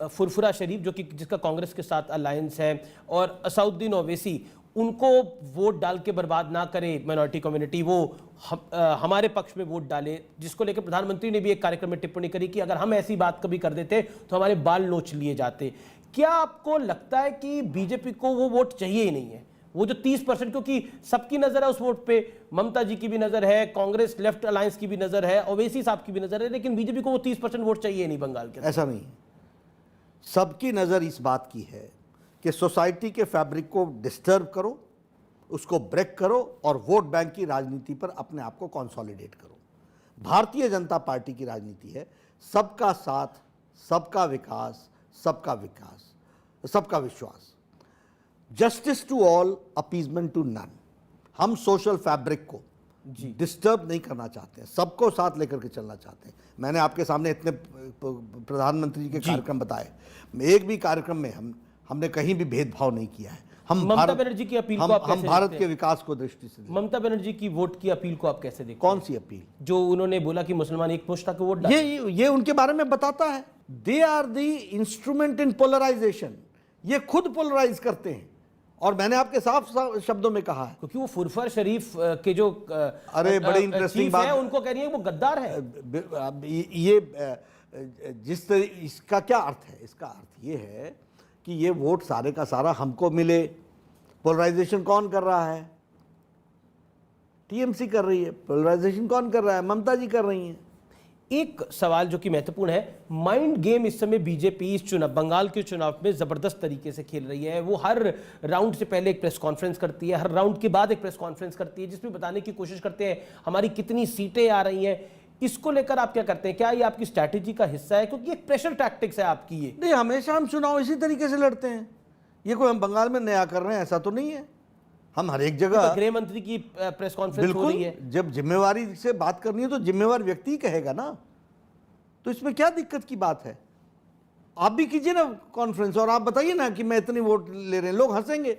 फुरफुरा शरीफ, जो कि जिसका कांग्रेस के साथ अलायंस है, और असउद्दीन ओवैसी, उनको वोट डाल के बर्बाद ना करे माइनॉरिटी कम्युनिटी, वो हमारे पक्ष में वोट डाले, जिसको लेकर प्रधानमंत्री ने भी एक कार्यक्रम में टिप्पणी करी कि अगर हम ऐसी बात कभी कर देते तो हमारे बाल नोच लिए जाते। क्या आपको लगता है कि बीजेपी को वो वोट चाहिए ही नहीं है, वो जो 30%, क्योंकि सबकी नजर है उस वोट पे, ममता जी की भी नजर है, कांग्रेस लेफ्ट अलायंस की भी नजर है, ओवैसी साहब की भी नजर है, लेकिन बीजेपी को वो 30% वोट चाहिए नहीं बंगाल के?
ऐसा नहीं है, सबकी नज़र इस बात की है कि सोसाइटी के फैब्रिक को डिस्टर्ब करो, उसको ब्रेक करो, और वोट बैंक की राजनीति पर अपने आप को कंसोलिडेट करो। भारतीय जनता पार्टी की राजनीति है सबका साथ, सबका विकास, सबका विश्वास, justice to all, appeasement to none. हम सोशल फैब्रिक को डिस्टर्ब नहीं करना चाहते हैं, सबको साथ लेकर के चलना चाहते हैं। मैंने आपके सामने इतने प्रधानमंत्री जी के कार्यक्रम बताए, एक भी कार्यक्रम में हमने कहीं भी भेदभाव नहीं किया है।
ममता बनर्जी की अपील को आप कैसे
हम भारत
देखते
के
हैं?
विकास को दृष्टि से,
ममता बनर्जी की वोट की अपील को आप कैसे देखते
कौन सी अपील?
जो उन्होंने बोला कि मुसलमान एक मुश्ता को वोट डालें।
ये उनके बारे में बताता है। They are the instrument in polarisation, ये खुद पोलराइज करते हैं, और मैंने आपके साफ शब्दों में कहा है,
क्योंकि वो फुरफुरा शरीफ के जो
अरे बड़ी इंटरेस्टिंग
चीफ
बात
है, उनको कह रही है वो गद्दार है।
ये इसका क्या अर्थ है? इसका अर्थ ये है कि ये वोट सारे का सारा हमको मिले। पोलराइजेशन कौन कर रहा है? टीएमसी कर रही है। पोलराइजेशन कौन कर रहा है? ममता जी कर रही हैं।
एक सवाल जो कि महत्वपूर्ण है, माइंड गेम इस समय बीजेपी इस चुनाव, बंगाल के चुनाव में जबरदस्त तरीके से खेल रही है। वो हर राउंड से पहले एक प्रेस कॉन्फ्रेंस करती है, हर राउंड के बाद एक प्रेस कॉन्फ्रेंस करती है, जिसमें बताने की कोशिश करते हैं हमारी कितनी सीटें आ रही हैं। इसको लेकर आप क्या करते हैं? क्या ये आपकी स्ट्रैटेजी का हिस्सा है? क्योंकि एक प्रेशर टैक्टिक्स है आपकी ये।
नहीं, हमेशा हम चुनाव इसी तरीके से लड़ते हैं। ये कोई हम बंगाल में नया कर रहे हैं ऐसा तो नहीं है। हम हर एक जगह
गृह मंत्री की प्रेस कॉन्फ्रेंस हो रही है।
बिल्कुल, जब जिम्मेवारी से बात करनी है तो जिम्मेवार व्यक्ति ही कहेगा ना। तो इसमें क्या दिक्कत की बात है? आप भी कीजिए ना कॉन्फ्रेंस और आप बताइए ना कि मैं इतनी वोट ले रहे हैं। लोग हंसेंगे।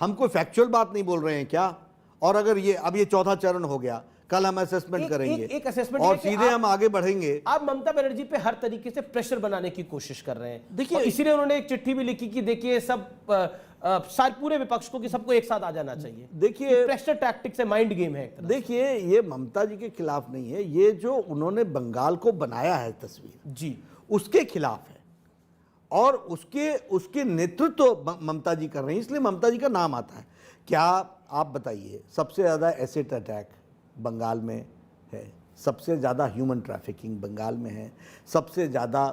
हम कोई फैक्चुअल बात नहीं बोल रहे हैं क्या? और अगर ये अब ये चौथा चरण हो गया, कल हम असेसमेंट करेंगे
एक असेसमेंट
और सीधे हम आगे बढ़ेंगे।
आप ममता बनर्जी पे हर तरीके से प्रेशर बनाने की कोशिश कर रहे हैं।
देखिए,
और इसीलिए उन्होंने एक चिट्ठी भी लिखी कि देखिए सब सारे पूरे विपक्ष को कि सबको एक साथ आ जाना चाहिए।
देखिए,
प्रेशर टैक्टिक्स है, माइंड गेम है एक तरह से।
देखिए, ये ममता जी के खिलाफ नहीं है। ये जो उन्होंने बंगाल को बनाया है तस्वीर
जी,
उसके खिलाफ है। और उसके नेतृत्व ममता जी कर रही हैं, इसलिए ममता जी का नाम आता है। क्या आप बताइए, सबसे ज़्यादा एसिड अटैक बंगाल में है, सबसे ज़्यादा ह्यूमन ट्रैफिकिंग बंगाल में है, सबसे ज़्यादा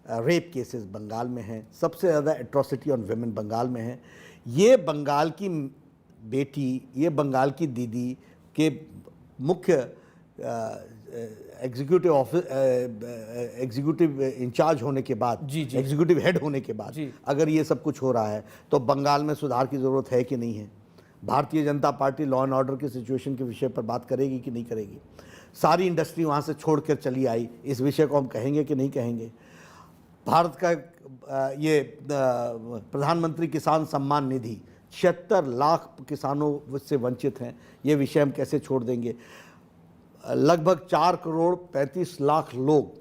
रेप केसेस बंगाल में हैं, सबसे ज़्यादा एट्रॉसिटी ऑन विमेन बंगाल में है। ये बंगाल की बेटी, ये बंगाल की दीदी के मुख्य एग्जीक्यूटिव इंचार्ज होने के बाद, एग्जीक्यूटिव हेड होने के बाद अगर ये सब कुछ हो रहा है तो बंगाल में सुधार की ज़रूरत है कि नहीं है? Bharatiya Janata party law and order की सिचुएशन के विषय पर बात करेगी कि नहीं करेगी? सारी इंडस्ट्री वहाँ से छोड़कर चली आई, इस विषय को हम कहेंगे कि नहीं कहेंगे? भारत का ये प्रधानमंत्री किसान सम्मान निधि 76 लाख किसानों से वंचित हैं, ये विषय हम कैसे छोड़ देंगे? लगभग 4 करोड़ 35 लाख लोग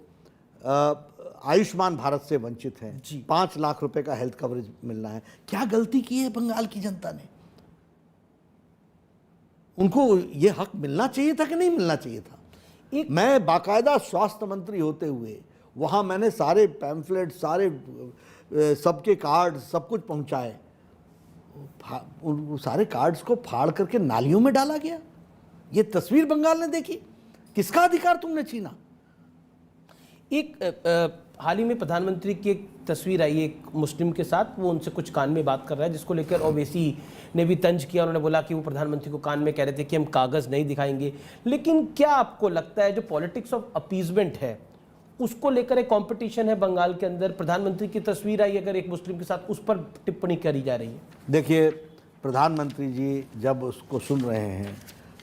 आयुष्मान भारत से वंचित हैं। 5 लाख रुपए का हेल्थ कवरेज मिलना है। क्या गलती की है बंगाल की जनता ने? उनको ये हक मिलना चाहिए था कि नहीं मिलना चाहिए था? मैं बाकायदा स्वास्थ्य मंत्री होते हुए वहाँ मैंने सारे पैम्फलेट, सारे सबके कार्ड, सब कुछ पहुँचाए। सारे कार्ड्स को फाड़ करके नालियों में डाला गया। ये तस्वीर बंगाल ने देखी। किसका अधिकार तुमने छीना?
हाल ही में प्रधानमंत्री की एक तस्वीर आई एक मुस्लिम के साथ, वो उनसे कुछ कान में बात कर रहा है, जिसको लेकर ओवैसी ने भी तंज किया। उन्होंने बोला कि वो प्रधानमंत्री को कान में कह रहे थे कि हम कागज़ नहीं दिखाएंगे। लेकिन क्या आपको लगता है जो पॉलिटिक्स ऑफ अपीजमेंट है उसको लेकर एक कंपटीशन है बंगाल के अंदर? प्रधानमंत्री की तस्वीर आई अगर एक मुस्लिम के साथ, उस पर टिप्पणी करी जा रही है।
देखिए, प्रधानमंत्री जी जब उसको सुन रहे हैं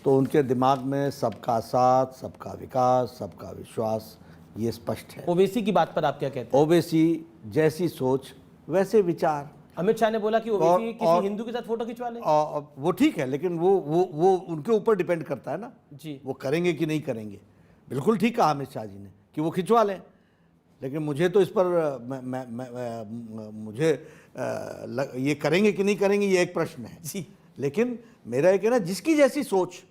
तो उनके दिमाग में सबका साथ, सबका विकास, सबका विश्वास, ये स्पष्ट है।
ओवैसी की बात पर आप क्या कहते हैं?
ओवैसी जैसी सोच वैसे विचार।
अमित शाह ने बोला कि ओवैसी किसी हिंदू के साथ फोटो खिंचवा लें।
वो ठीक है, लेकिन वो उनके ऊपर डिपेंड करता है ना
जी,
वो करेंगे कि नहीं करेंगे। बिल्कुल ठीक कहा अमित शाह जी ने कि वो खिंचवा लें, लेकिन मुझे तो इस पर मुझे ये करेंगे कि नहीं करेंगे ये एक प्रश्न है
जी।
लेकिन मेरा ये कहना, जिसकी जैसी सोच।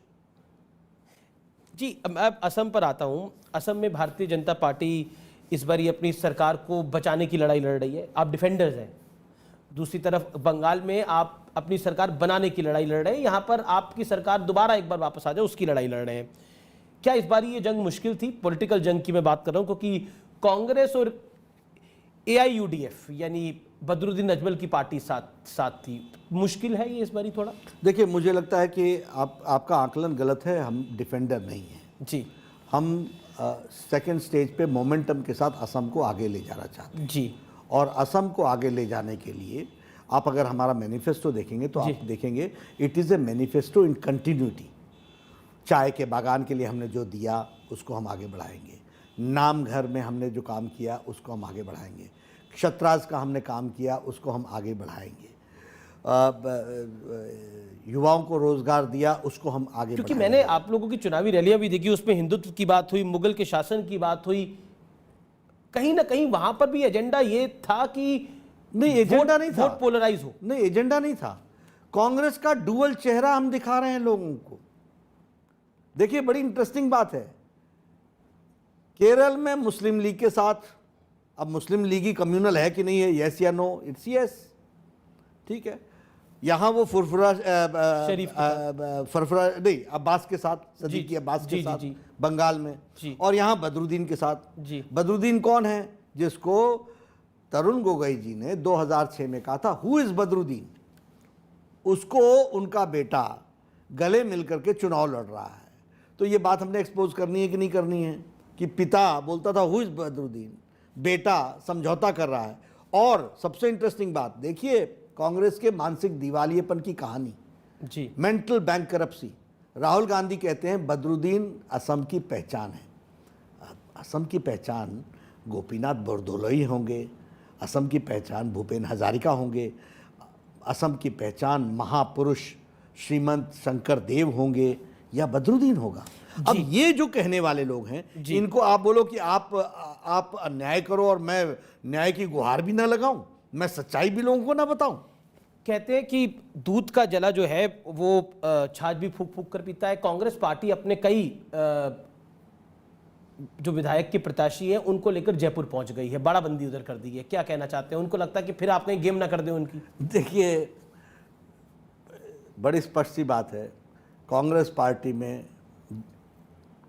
जी, मैं असम पर आता हूँ। असम में भारतीय जनता पार्टी इस बार ये अपनी सरकार को बचाने की लड़ाई लड़ रही है, आप डिफेंडर्स हैं। दूसरी तरफ बंगाल में आप अपनी सरकार बनाने की लड़ाई लड़ रहे हैं, यहाँ पर आपकी सरकार दोबारा एक बार वापस आ जाए उसकी लड़ाई लड़ रहे हैं। क्या इस बार ये जंग मुश्किल थी? पॉलिटिकल जंग की मैं बात कर रहा हूँ, क्योंकि कांग्रेस और AIUDF यानी बदरुद्दीन अजमल की पार्टी साथ थी। मुश्किल है ये इस बारी थोड़ा?
देखिए, मुझे लगता है कि आपका आकलन गलत है। हम डिफेंडर नहीं हैं
जी।
हम सेकंड स्टेज पे मोमेंटम के साथ असम को आगे ले जाना चाहते हैं
जी।
और असम को आगे ले जाने के लिए आप अगर हमारा मैनिफेस्टो देखेंगे तो आप देखेंगे it is a manifesto in continuity. चाय के बागान के लिए हमने जो दिया उसको हम आगे बढ़ाएंगे। नाम घर में हमने जो काम किया उसको हम आगे बढ़ाएंगे। क्षत्राज का हमने काम किया उसको हम आगे बढ़ाएंगे। युवाओं को रोजगार दिया उसको हम आगे
क्योंकि मैंने आप लोगों की चुनावी रैलियां भी देखी, उसमें हिंदुत्व की बात हुई, मुगल के शासन की बात हुई। कहीं ना कहीं वहां पर भी एजेंडा ये था कि
नहीं, एजेंडा नहीं था,
वोट पोलराइज हो।
नहीं, एजेंडा नहीं था। कांग्रेस का डुअल चेहरा हम दिखा रहे हैं लोगों को। देखिए, बड़ी इंटरेस्टिंग बात है। केरल में मुस्लिम लीग के साथ, अब मुस्लिम लीग ही कम्युनल है कि नहीं है, यस या नो, इट्स यस, ठीक है। यहाँ वो फुरफुरा
शरीफ
फरफरा नहीं, अब्बास के साथ, सदीकी अब्बास के साथ बंगाल में, और यहाँ बदरुद्दीन के साथ। बदरुद्दीन कौन है? जिसको तरुण गोगोई जी ने 2006 में कहा था हु इज बदरुद्दीन, उसको उनका बेटा गले मिल करके चुनाव लड़ रहा है। तो ये बात हमने एक्सपोज करनी है कि नहीं करनी है, कि पिता बोलता था हु इज बदरुद्दीन, बेटा समझौता कर रहा है। और सबसे इंटरेस्टिंग बात देखिए, कांग्रेस के मानसिक दिवालियेपन की कहानी
जी,
मेंटल बैंक करप्सी। राहुल गांधी कहते हैं बदरुद्दीन असम की पहचान है। असम की पहचान गोपीनाथ बोरदोलोई होंगे, असम की पहचान भूपेन हजारिका होंगे, असम की पहचान महापुरुष श्रीमंत शंकर देव होंगे, या बदरुद्दीन होगा। अब ये जो कहने वाले लोग हैं, इनको आप बोलो कि आप अन्याय करो और मैं न्याय की गुहार भी ना लगाऊं, मैं सच्चाई भी लोगों को ना बताऊं।
कहते हैं कि दूध का जला जो है वो छाछ भी फूक फूक कर पीता है। कांग्रेस पार्टी अपने कई जो विधायक के प्रत्याशी हैं उनको लेकर जयपुर पहुंच गई है, बाड़ाबंदी उधर कर दी है। क्या कहना चाहते हैं? उनको लगता है कि फिर आपने गेम ना कर दे उनकी।
देखिए, बड़ी स्पष्ट सी बात है, कांग्रेस पार्टी में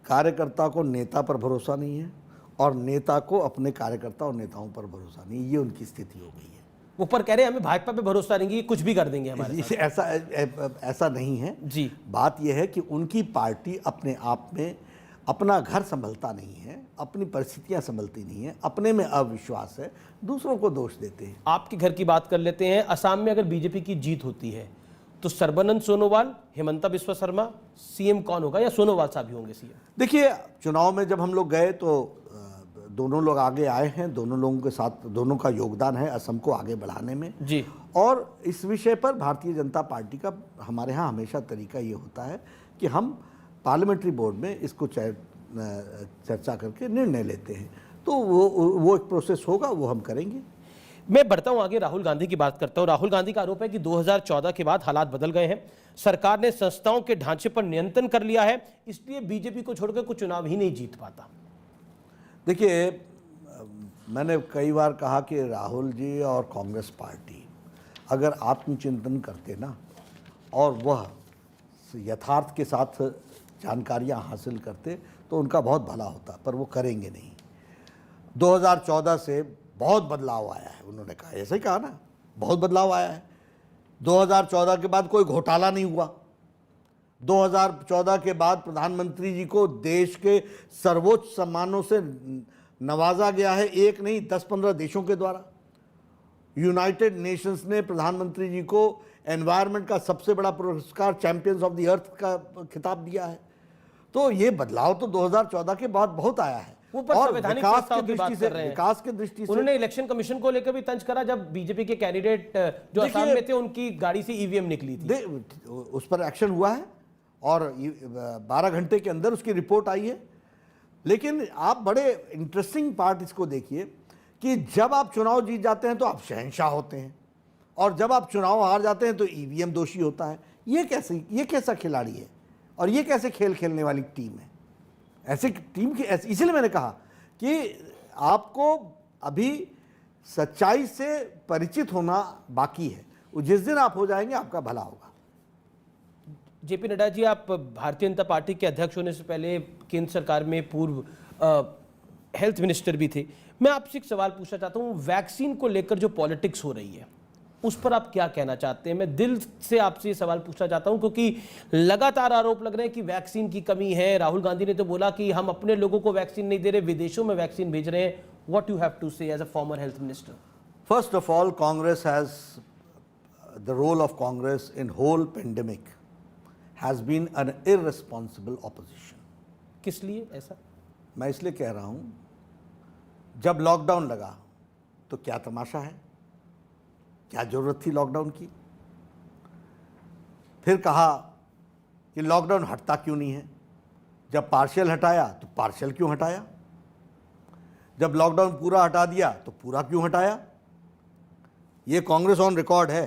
कार्यकर्ता को नेता पर भरोसा नहीं है और नेता को अपने कार्यकर्ता और नेताओं पर भरोसा नहीं, ये उनकी स्थिति हो गई है।
ऊपर कह रहे हैं हमें भाजपा पे भरोसा नहीं, ये कुछ भी कर देंगे हमारे साथ।
ऐसा नहीं है
जी।
बात यह है कि उनकी पार्टी अपने आप में अपना घर संभलता नहीं है, अपनी परिस्थितियां संभलती नहीं है, अपने में अविश्वास है, दूसरों को दोष देते हैं।
आपके घर की बात कर लेते हैं। असम में अगर बीजेपी की जीत होती है तो सर्बानंद सोनोवाल, हिमंता बिस्वा शर्मा, सीएम कौन होगा, या सोनोवाल साहब ही होंगे सीएम?
देखिए, चुनाव में जब हम लोग गए तो दोनों लोग आगे आए हैं, दोनों लोगों के साथ दोनों का योगदान है असम को आगे बढ़ाने में
जी।
और इस विषय पर भारतीय जनता पार्टी का हमारे यहाँ हमेशा तरीका ये होता है कि हम पार्लियामेंट्री बोर्ड में इसको चर्चा करके निर्णय लेते हैं। तो वो एक प्रोसेस होगा, वो हम करेंगे।
मैं बढ़ता हूं आगे, राहुल गांधी की बात करता हूं। राहुल गांधी का आरोप है कि 2014 के बाद हालात बदल गए हैं, सरकार ने संस्थाओं के ढांचे पर नियंत्रण कर लिया है, इसलिए बीजेपी को छोड़कर कोई चुनाव ही नहीं जीत पाता।
देखिए, मैंने कई बार कहा कि राहुल जी और कांग्रेस पार्टी अगर आत्मचिंतन करते ना और वह यथार्थ के साथ जानकारियां हासिल करते तो उनका बहुत भला होता, पर वो करेंगे नहीं। 2014 से बहुत बदलाव आया है, उन्होंने कहा, ऐसा ही कहा ना, बहुत बदलाव आया है। 2014 के बाद कोई घोटाला नहीं हुआ। 2014 के बाद प्रधानमंत्री जी को देश के सर्वोच्च सम्मानों से नवाजा गया है, एक नहीं 10-15 देशों के द्वारा। यूनाइटेड नेशंस ने प्रधानमंत्री जी को एनवायरनमेंट का सबसे बड़ा पुरस्कार चैंपियंस ऑफ द अर्थ का खिताब दिया है। तो ये बदलाव तो 2014 के बाद बहुत आया है।
और विकास की दृष्टि से,
विकास की दृष्टि से
उन्होंने इलेक्शन कमिशन को लेकर भी तंज करा जब बीजेपी के कैंडिडेट जो असम में थे उनकी गाड़ी से ईवीएम निकली थी।
उस पर एक्शन हुआ है और 12 घंटे के अंदर उसकी रिपोर्ट आई है। लेकिन आप बड़े इंटरेस्टिंग पार्ट इसको देखिए कि जब आप चुनाव जीत जाते हैं तो आप शहंशाह होते हैं और जब आप चुनाव हार जाते हैं तो ईवीएम दोषी होता है। ये कैसा खिलाड़ी है और ये कैसे खेल खेलने वाली टीम है? ऐसे टीम की इसलिए मैंने कहा कि आपको अभी सच्चाई से परिचित होना बाकी है। जिस दिन आप हो जाएंगे आपका भला होगा।
जेपी नड्डा जी, आप भारतीय जनता पार्टी के अध्यक्ष होने से पहले केंद्र सरकार में पूर्व हेल्थ मिनिस्टर भी थे। मैं आपसे एक सवाल पूछना चाहता हूं, वैक्सीन को लेकर जो पॉलिटिक्स हो रही है उस पर आप क्या कहना चाहते हैं? मैं दिल से आपसे ये सवाल पूछना चाहता हूं क्योंकि लगातार आरोप लग रहे हैं कि वैक्सीन की कमी है। राहुल गांधी ने तो बोला कि हम अपने लोगों को वैक्सीन नहीं दे रहे, विदेशों में वैक्सीन भेज रहे हैं। What you have to say as a former health minister?
First of all, Congress has the role of Congress in whole pandemic has been an irresponsible opposition.
किस लिए ऐसा?
मैं इसलिए कह रहा हूं, जब लॉकडाउन लगा तो क्या तमाशा है, क्या जरूरत थी लॉकडाउन की? फिर कहा कि लॉकडाउन हटता क्यों नहीं है? जब पार्शियल हटाया तो पार्शियल क्यों हटाया? जब लॉकडाउन पूरा हटा दिया तो पूरा क्यों हटाया? ये कांग्रेस ऑन रिकॉर्ड है।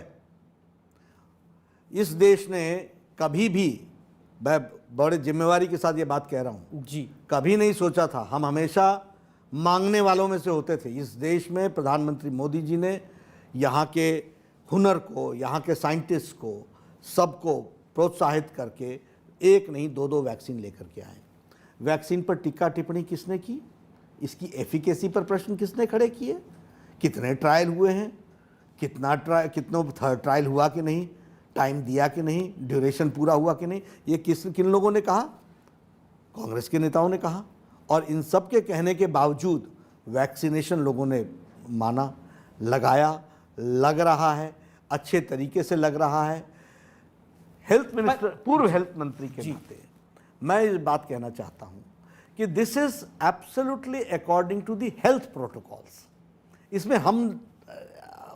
इस देश ने कभी भी, मैं बड़े जिम्मेवारी के साथ ये बात कह रहा हूँ,
जी
कभी नहीं सोचा था। हम हमेशा मांगने वालों में से होते थे। इस देश में प्रधानमंत्री मोदी जी ने यहाँ के हुनर को, यहाँ के साइंटिस्ट को, सबको प्रोत्साहित करके एक नहीं दो वैक्सीन लेकर के आए। वैक्सीन पर टीका टिप्पणी किसने की? इसकी एफिकेसी पर प्रश्न किसने खड़े किए? कितने ट्रायल हुए हैं, कितना ट्रायल हुआ कि नहीं, टाइम दिया कि नहीं, ड्यूरेशन पूरा हुआ कि नहीं, ये किन लोगों ने कहा? कांग्रेस के नेताओं ने कहा। और इन सब के कहने के बावजूद वैक्सीनेशन लोगों ने माना, लगाया, लग रहा है, अच्छे तरीके से लग रहा है। हेल्थ मिनिस्टर, पूर्व हेल्थ मंत्री के नाते मैं इस बात कहना चाहता हूं कि this is absolutely according to the health protocols. इसमें हम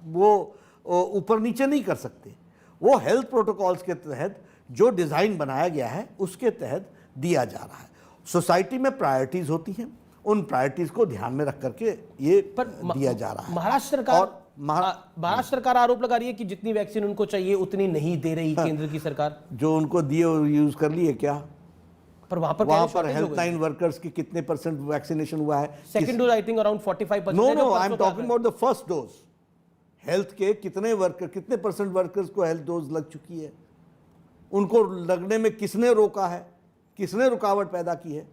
वो ऊपर नीचे नहीं कर सकते। वो हेल्थ प्रोटोकॉल्स के तहत जो डिज़ाइन बनाया गया है उसके तहत दिया जा रहा है। सोसाइटी में प्रायोरिटीज होती हैं, उन प्रायोरिटीज को ध्यान में रख करके ये दिया जा रहा है।
महाराष्ट्र सरकार आरोप लगा रही है कि जितनी वैक्सीन उनको चाहिए उतनी नहीं दे रही केंद्र की सरकार।
जो उनको दिए यूज कर लिए क्या?
पर वहां पर
हेल्पलाइन वर्कर्स की कितने % वैक्सीनेशन हुआ है?
Second dose I think around 45%।
No, I am talking about the first dose. Health के कितने % वर्कर्स को हेल्थ डोज लग चुकी है? उनको लगने में किसने रोका है? किसने रुकावट पैदा की है?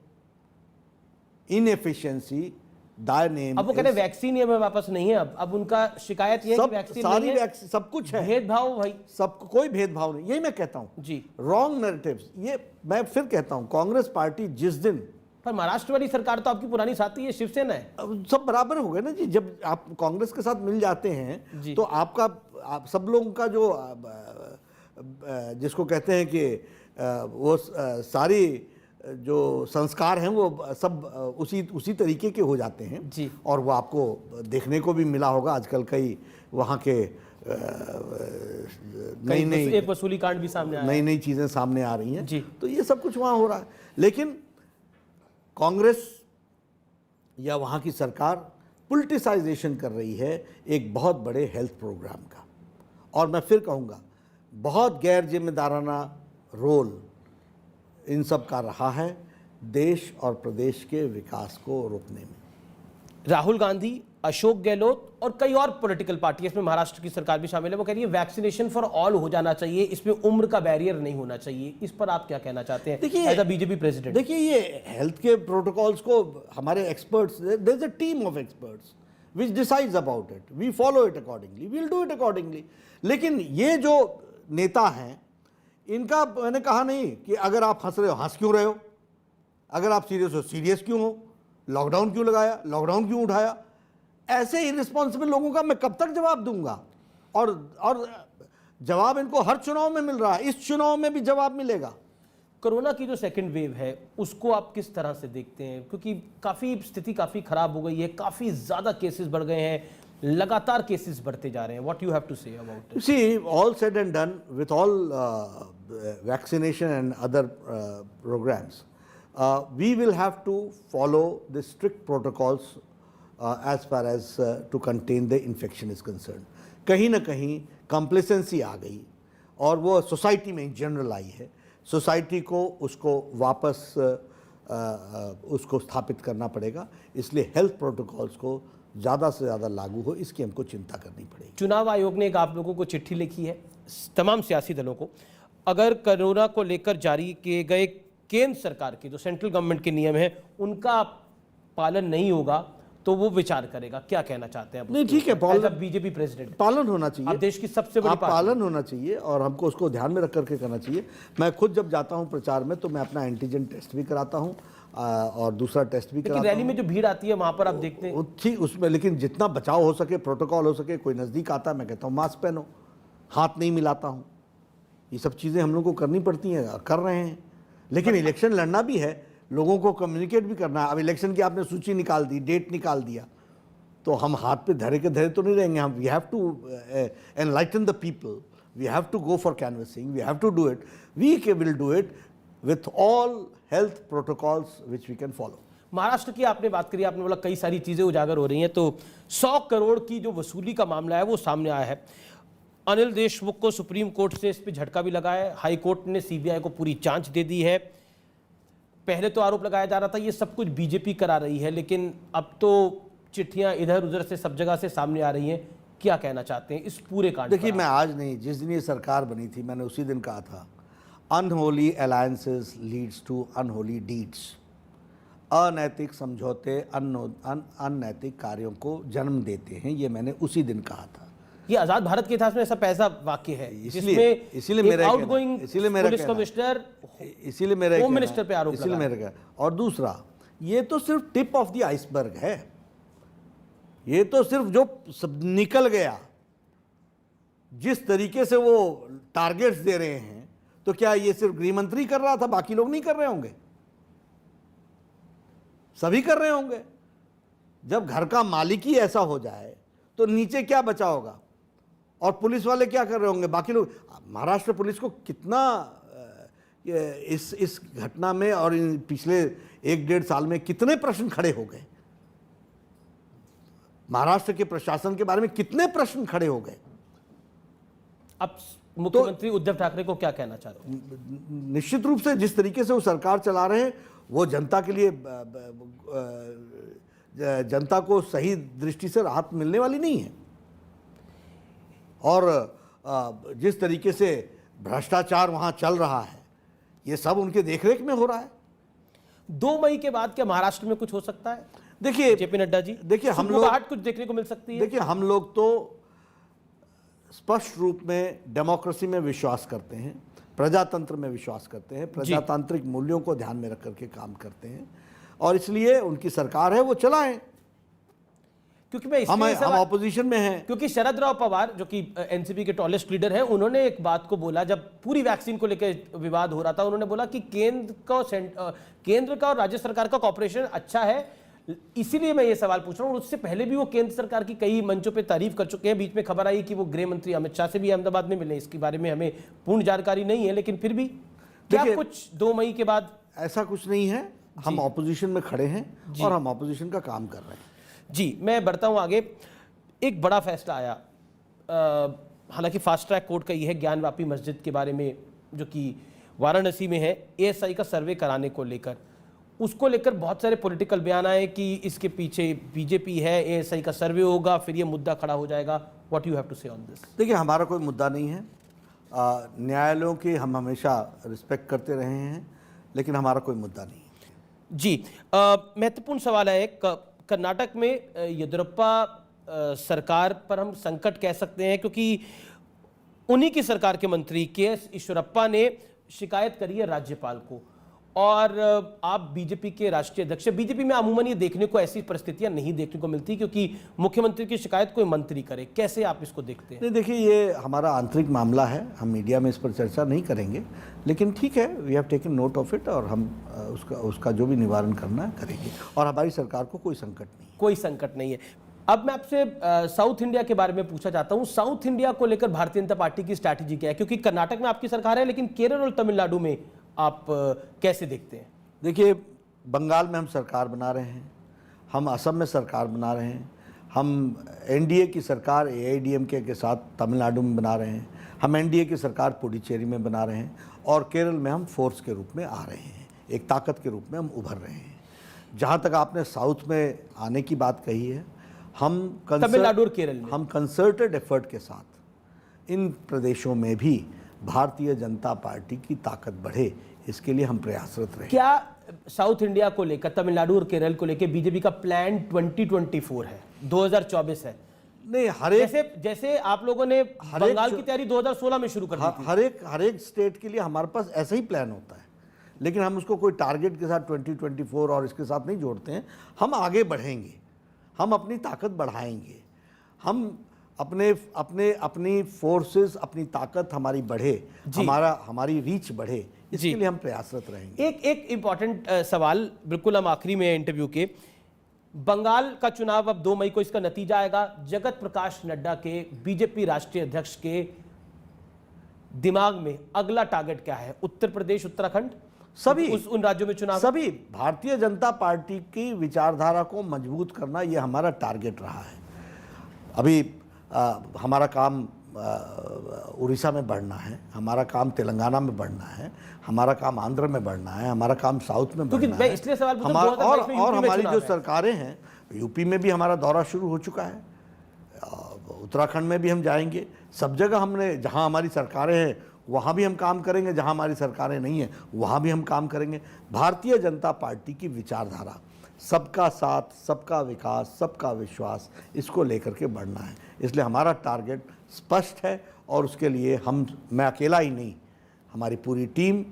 इनएफिशिएंसी दाय नेम।
अब वो कहते हैं वैक्सीन ये वापस नहीं है। अब उनका शिकायत ये है कि वैक्सीन
सारी
नहीं है,
सब कुछ है,
भेदभाव भाई,
सब कोई भेदभाव नहीं। यही मैं कहता हूं
जी,
रॉन्ग नैरेटिव्स। ये मैं फिर कहता हूं, कांग्रेस पार्टी जिस दिन,
पर महाराष्ट्र वाली सरकार तो आपकी पुरानी साथी है, शिवसेना है,
सब बराबर हो गए ना जी। जब आप कांग्रेस के साथ मिल जाते हैं तो आप सब लोगों का जो जिसको कहते हैं कि वो सारी जो संस्कार हैं वो सब उसी तरीके के हो जाते हैं
जी।
और वो आपको देखने को भी मिला होगा आजकल कई वहाँ के नई
वसूली कांड भी सामने आया,
नई चीज़ें सामने आ रही हैं
जी।
तो ये सब कुछ वहाँ हो रहा है। लेकिन कांग्रेस या वहाँ की सरकार पॉलिटिसाइजेशन कर रही है एक बहुत बड़े हेल्थ प्रोग्राम का। और मैं फिर कहूँगा, बहुत गैर जिम्मेदाराना रोल इन सब का रहा है देश और प्रदेश के विकास को रोकने में।
राहुल गांधी, अशोक गहलोत और कई और पॉलिटिकल पार्टी, इसमें महाराष्ट्र की सरकार भी शामिल है, वो कह रही है वैक्सीनेशन फॉर ऑल हो जाना चाहिए, इसमें उम्र का बैरियर नहीं होना चाहिए। इस पर आप क्या कहना चाहते हैं एज अ बीजेपी प्रेसिडेंट?
देखिए, ये हेल्थ के प्रोटोकॉल्स को हमारे experts, there is a team of experts which decides about it, we follow it accordingly, we will do it accordingly. लेकिन ये जो नेता हैं, इनका मैंने कहा नहीं कि अगर आप हंस रहे हो हंस क्यों रहे हो, अगर आप सीरियस हो सीरियस क्यों हो, लॉकडाउन क्यों लगाया, लॉकडाउन क्यों उठाया। ऐसे इररिस्पॉन्सिबल लोगों का मैं कब तक जवाब दूंगा? और जवाब इनको हर चुनाव में मिल रहा है, इस चुनाव में भी जवाब मिलेगा।
कोरोना की जो सेकंड वेव है उसको आप किस तरह से देखते हैं? क्योंकि काफ़ी स्थिति काफ़ी खराब हो गई है, काफ़ी ज़्यादा केसेस बढ़ गए हैं, लगातार केसेस बढ़ते जा रहे हैं। What you have to say about it?
See, all said and done with all vaccination and other programmes, we will have to follow the strict protocols as far as to contain the infection is concerned. कहीं ना कहीं complacency आ गई और वो सोसाइटी में जनरल आई है। सोसाइटी को उसको वापस उसको स्थापित करना पड़ेगा, इसलिए हेल्थ प्रोटोकॉल्स को ज़्यादा से ज़्यादा लागू हो, इसकी हमको चिंता करनी पड़ेगी।
चुनाव आयोग ने एक आप लोगों को चिट्ठी लिखी है, तमाम सियासी दलों को, अगर कोरोना को लेकर जारी किए गए केंद्र सरकार के जो सेंट्रल गवर्नमेंट के नियम है उनका पालन नहीं होगा तो वो विचार करेगा। क्या कहना चाहते हैं आप?
नहीं, ठीक है,
बीजेपी प्रेसिडेंट
पालन होना चाहिए,
आप देश की सबसे बड़ी
पालन होना चाहिए और हमको उसको ध्यान में रख करके करना चाहिए। मैं खुद जब जाता हूं प्रचार में तो मैं अपना एंटीजन टेस्ट भी कराता हूं और दूसरा टेस्ट भी कराता हूं।
रैली में जो भीड़ आती है वहां पर आप देखते हैं
ठीक उसमें, लेकिन जितना बचाव हो सके, प्रोटोकॉल हो सके, कोई नज़दीक आता है मैं कहता हूँ मास्क पहनो, हाथ नहीं मिलाता हूँ। ये सब चीज़ें हम लोग को करनी पड़ती हैं, कर रहे हैं। लेकिन इलेक्शन लड़ना भी है, लोगों को कम्युनिकेट भी करना है। अब इलेक्शन की आपने सूची निकाल दी, डेट निकाल दिया, तो हम हाथ पे धरे के धरे तो नहीं रहेंगे। हम we have to enlighten the people, we have to go for canvassing, we have to do it, we will do it with all health protocols which we can follow.
Maharashtra की आपने बात करी, आपने बोला कई सारी चीज़ें उजागर हो रही हैं, तो 100 करोड़ की जो वसूली का मामला है वो सामने आया है। अनिल देशमुख को सुप्रीम कोर्ट से इस पर झटका भी लगा है, हाई कोर्ट ने सीबीआई को पूरी जांच दे दी है। पहले तो आरोप लगाया जा रहा था ये सब कुछ बीजेपी करा रही है, लेकिन अब तो चिट्ठियां इधर उधर से सब जगह से सामने आ रही हैं। क्या कहना चाहते हैं इस पूरे कांड पर?
देखिए, मैं आज नहीं, जिस दिन ये सरकार बनी थी मैंने उसी दिन कहा था, unholy alliances leads to unholy deeds. अनैतिक समझौते अनैतिक कार्यों को जन्म देते हैं, ये मैंने उसी दिन कहा था।
ये आजाद भारत के इतिहास में ऐसा पहला वाक्य है
इसीलिए मेरा
आउटगोइंग पुलिस कमिश्नर
इसीलिए मेरा
होम मिनिस्टर पे आरोप
इसीलिए मेरा कहना। और दूसरा, ये तो सिर्फ टिप ऑफ द आइसबर्ग है, ये तो सिर्फ जो सब निकल गया। जिस तरीके से वो टारगेट्स दे रहे हैं, तो क्या ये सिर्फ गृह मंत्री कर रहा था, बाकी लोग नहीं कर रहे होंगे? सभी कर रहे होंगे। जब घर का मालिक ही ऐसा हो जाए तो नीचे क्या बचा होगा? और पुलिस वाले क्या कर रहे होंगे, बाकी लोग? महाराष्ट्र पुलिस को कितना इस घटना में और इन पिछले 1-1.5 साल में कितने प्रश्न खड़े हो गए? महाराष्ट्र के प्रशासन के बारे में कितने प्रश्न खड़े हो गए?
अब मुख्यमंत्री उद्धव ठाकरे को क्या कहना चाहते हैं?
निश्चित रूप से जिस तरीके से वो सरकार चला रहे हैं, वो जनता के लिए जनता को सही दृष्टि से राहत मिलने वाली नहीं है। और जिस तरीके से भ्रष्टाचार वहां चल रहा है, ये सब उनके देखरेख में हो रहा है।
2 मई के बाद क्या महाराष्ट्र में कुछ हो सकता है?
देखिए
जेपी नड्डा जी,
देखिए, हम लोग
कुछ देखने को मिल सकती है।
देखिए, हम लोग तो स्पष्ट रूप में डेमोक्रेसी में विश्वास करते हैं, प्रजातंत्र में विश्वास करते हैं, प्रजातांत्रिक मूल्यों को ध्यान में रख करके काम करते हैं, और इसलिए उनकी सरकार है, वो चलाएं।
क्योंकि
हम ऑपोजिशन में हैं।
क्योंकि शरद राव पवार जो कि एनसीपी के टॉलेस्ट लीडर हैं, उन्होंने एक बात को बोला जब पूरी वैक्सीन को लेकर विवाद हो रहा था। उन्होंने बोला कि केंद्र का और राज्य सरकार का कॉपरेशन अच्छा है, इसीलिए मैं ये सवाल पूछ रहा हूँ। उससे पहले भी वो केंद्र सरकार की कई मंचों पे तारीफ कर चुके हैं। बीच में खबर आई कि वो गृह मंत्री अमित शाह से भी अहमदाबाद में मिले। इसके बारे में हमें पूर्ण जानकारी नहीं है, लेकिन फिर भी क्या कुछ 2 मई के बाद?
ऐसा कुछ नहीं है। हम ऑपोजिशन में खड़े हैं और हम ऑपोजिशन का काम कर रहे हैं।
जी, मैं बढ़ता हूं आगे। एक बड़ा फैसला आया, हालांकि फास्ट ट्रैक कोर्ट का ये है, ज्ञानवापी मस्जिद के बारे में जो कि वाराणसी में है, एएसआई का सर्वे कराने को लेकर। उसको लेकर बहुत सारे पॉलिटिकल बयान आए कि इसके पीछे बीजेपी है, एएसआई का सर्वे होगा, फिर ये मुद्दा खड़ा हो जाएगा। व्हाट यू हैव टू से ऑन दिस?
देखिए, हमारा कोई मुद्दा नहीं है। न्यायालयों की हम हमेशा रिस्पेक्ट करते रहे हैं, लेकिन हमारा कोई मुद्दा नहीं है।
जी, महत्वपूर्ण सवाल है। कर्नाटक में येदियुरप्पा सरकार पर हम संकट कह सकते हैं, क्योंकि उन्हीं की सरकार के मंत्री के.एस. ईश्वरप्पा ने शिकायत करी है राज्यपाल को। और आप बीजेपी के राष्ट्रीय अध्यक्ष, बीजेपी में अमूमन ये देखने को ऐसी परिस्थितियां नहीं देखने को मिलती क्योंकि मुख्यमंत्री की शिकायत कोई मंत्री करे। कैसे आप इसको देखते हैं?
नहीं, देखिए, ये हमारा आंतरिक मामला है, हम मीडिया में इस पर चर्चा नहीं करेंगे, लेकिन ठीक है, we have taken note of it, और हम उसका जो भी निवारण करना है करेंगे। और हमारी सरकार को कोई संकट नहीं,
कोई संकट नहीं है। अब मैं आपसे साउथ इंडिया के बारे में पूछना चाहता हूं। साउथ इंडिया को लेकर भारतीय जनता पार्टी की स्ट्रैटेजी क्या है? क्योंकि कर्नाटक में आपकी सरकार है, लेकिन केरल और तमिलनाडु में आप कैसे देखते हैं?
देखिए, बंगाल में हम सरकार बना रहे हैं, हम असम में सरकार बना रहे हैं, हम एनडीए की सरकार एआईडीएमके के साथ तमिलनाडु में बना रहे हैं, हम एनडीए की सरकार पुडुचेरी में बना रहे हैं, और केरल में हम फोर्स के रूप में आ रहे हैं, एक ताकत के रूप में हम उभर रहे हैं। जहाँ तक आपने साउथ में आने की बात कही है, हम
तमिलनाडु और केरल में
हम कंसर्टेड एफर्ट के साथ इन प्रदेशों में भी भारतीय जनता पार्टी की ताकत बढ़े, इसके लिए हम प्रयासरत रहे।
क्या साउथ इंडिया को लेकर, तमिलनाडु और केरल को लेकर बीजेपी का प्लान 2024 है, 2024 है?
नहीं,
जैसे आप लोगों ने बंगाल की तैयारी 2016 में शुरू कर दी थी।
हर एक स्टेट के लिए हमारे पास ऐसा ही प्लान होता है, लेकिन हम उसको कोई टारगेट के साथ 2024 और इसके साथ नहीं जोड़ते हैं। हम आगे बढ़ेंगे, हम अपनी ताकत बढ़ाएंगे, हम अपनी फोर्सेस, अपनी ताकत हमारी बढ़े, हमारी रीच बढ़े, इसके लिए हम प्रयासरत रहेंगे।
एक इंपॉर्टेंट सवाल, बिल्कुल हम आखिरी में इंटरव्यू के, बंगाल का चुनाव अब 2 मई को इसका नतीजा आएगा। जगत प्रकाश नड्डा के, बीजेपी राष्ट्रीय अध्यक्ष के दिमाग में अगला टारगेट क्या है? उत्तर प्रदेश, उत्तराखंड,
सभी
उन राज्यों में चुनाव,
सभी भारतीय जनता पार्टी की विचारधारा को मजबूत करना, यह हमारा टारगेट रहा है। अभी हमारा काम उड़ीसा में बढ़ना है, हमारा काम तेलंगाना में बढ़ना है, हमारा काम आंध्र में बढ़ना है, हमारा काम साउथ में
क्योंकि
बढ़ना
मैं
है।
इसलिए सवाल पूछा,
हमारा
2022 में
और
यूपी में
हमारी
चुनाव
जो
है।
सरकारें हैं, यूपी में भी हमारा दौरा शुरू हो चुका है, उत्तराखंड में भी हम जाएंगे। सब जगह हमने, जहां हमारी सरकारें हैं वहां भी हम काम करेंगे, जहां हमारी सरकारें नहीं हैं वहां भी हम काम करेंगे। भारतीय जनता पार्टी की विचारधारा सबका साथ, सबका विकास, सबका विश्वास, इसको लेकर के बढ़ना है। इसलिए हमारा टारगेट स्पष्ट है और उसके लिए मैं अकेला ही नहीं, हमारी पूरी टीम,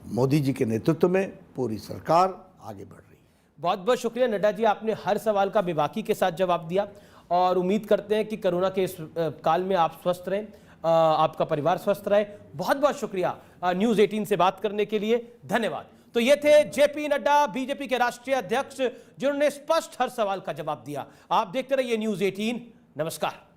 मोदी जी के नेतृत्व में पूरी सरकार आगे बढ़ रही है।
बहुत बहुत शुक्रिया नड्डा जी, आपने हर सवाल का बेबाकी के साथ जवाब दिया और उम्मीद करते हैं कि कोरोना के इस काल में आप स्वस्थ रहें, आपका परिवार स्वस्थ रहे। बहुत बहुत शुक्रिया न्यूज़ 18 से बात करने के लिए, धन्यवाद। तो ये थे जेपी नड्डा, बीजेपी के राष्ट्रीय अध्यक्ष, जिन्होंने स्पष्ट हर सवाल का जवाब दिया। आप देखते रहिए न्यूज़ 18। नमस्कार।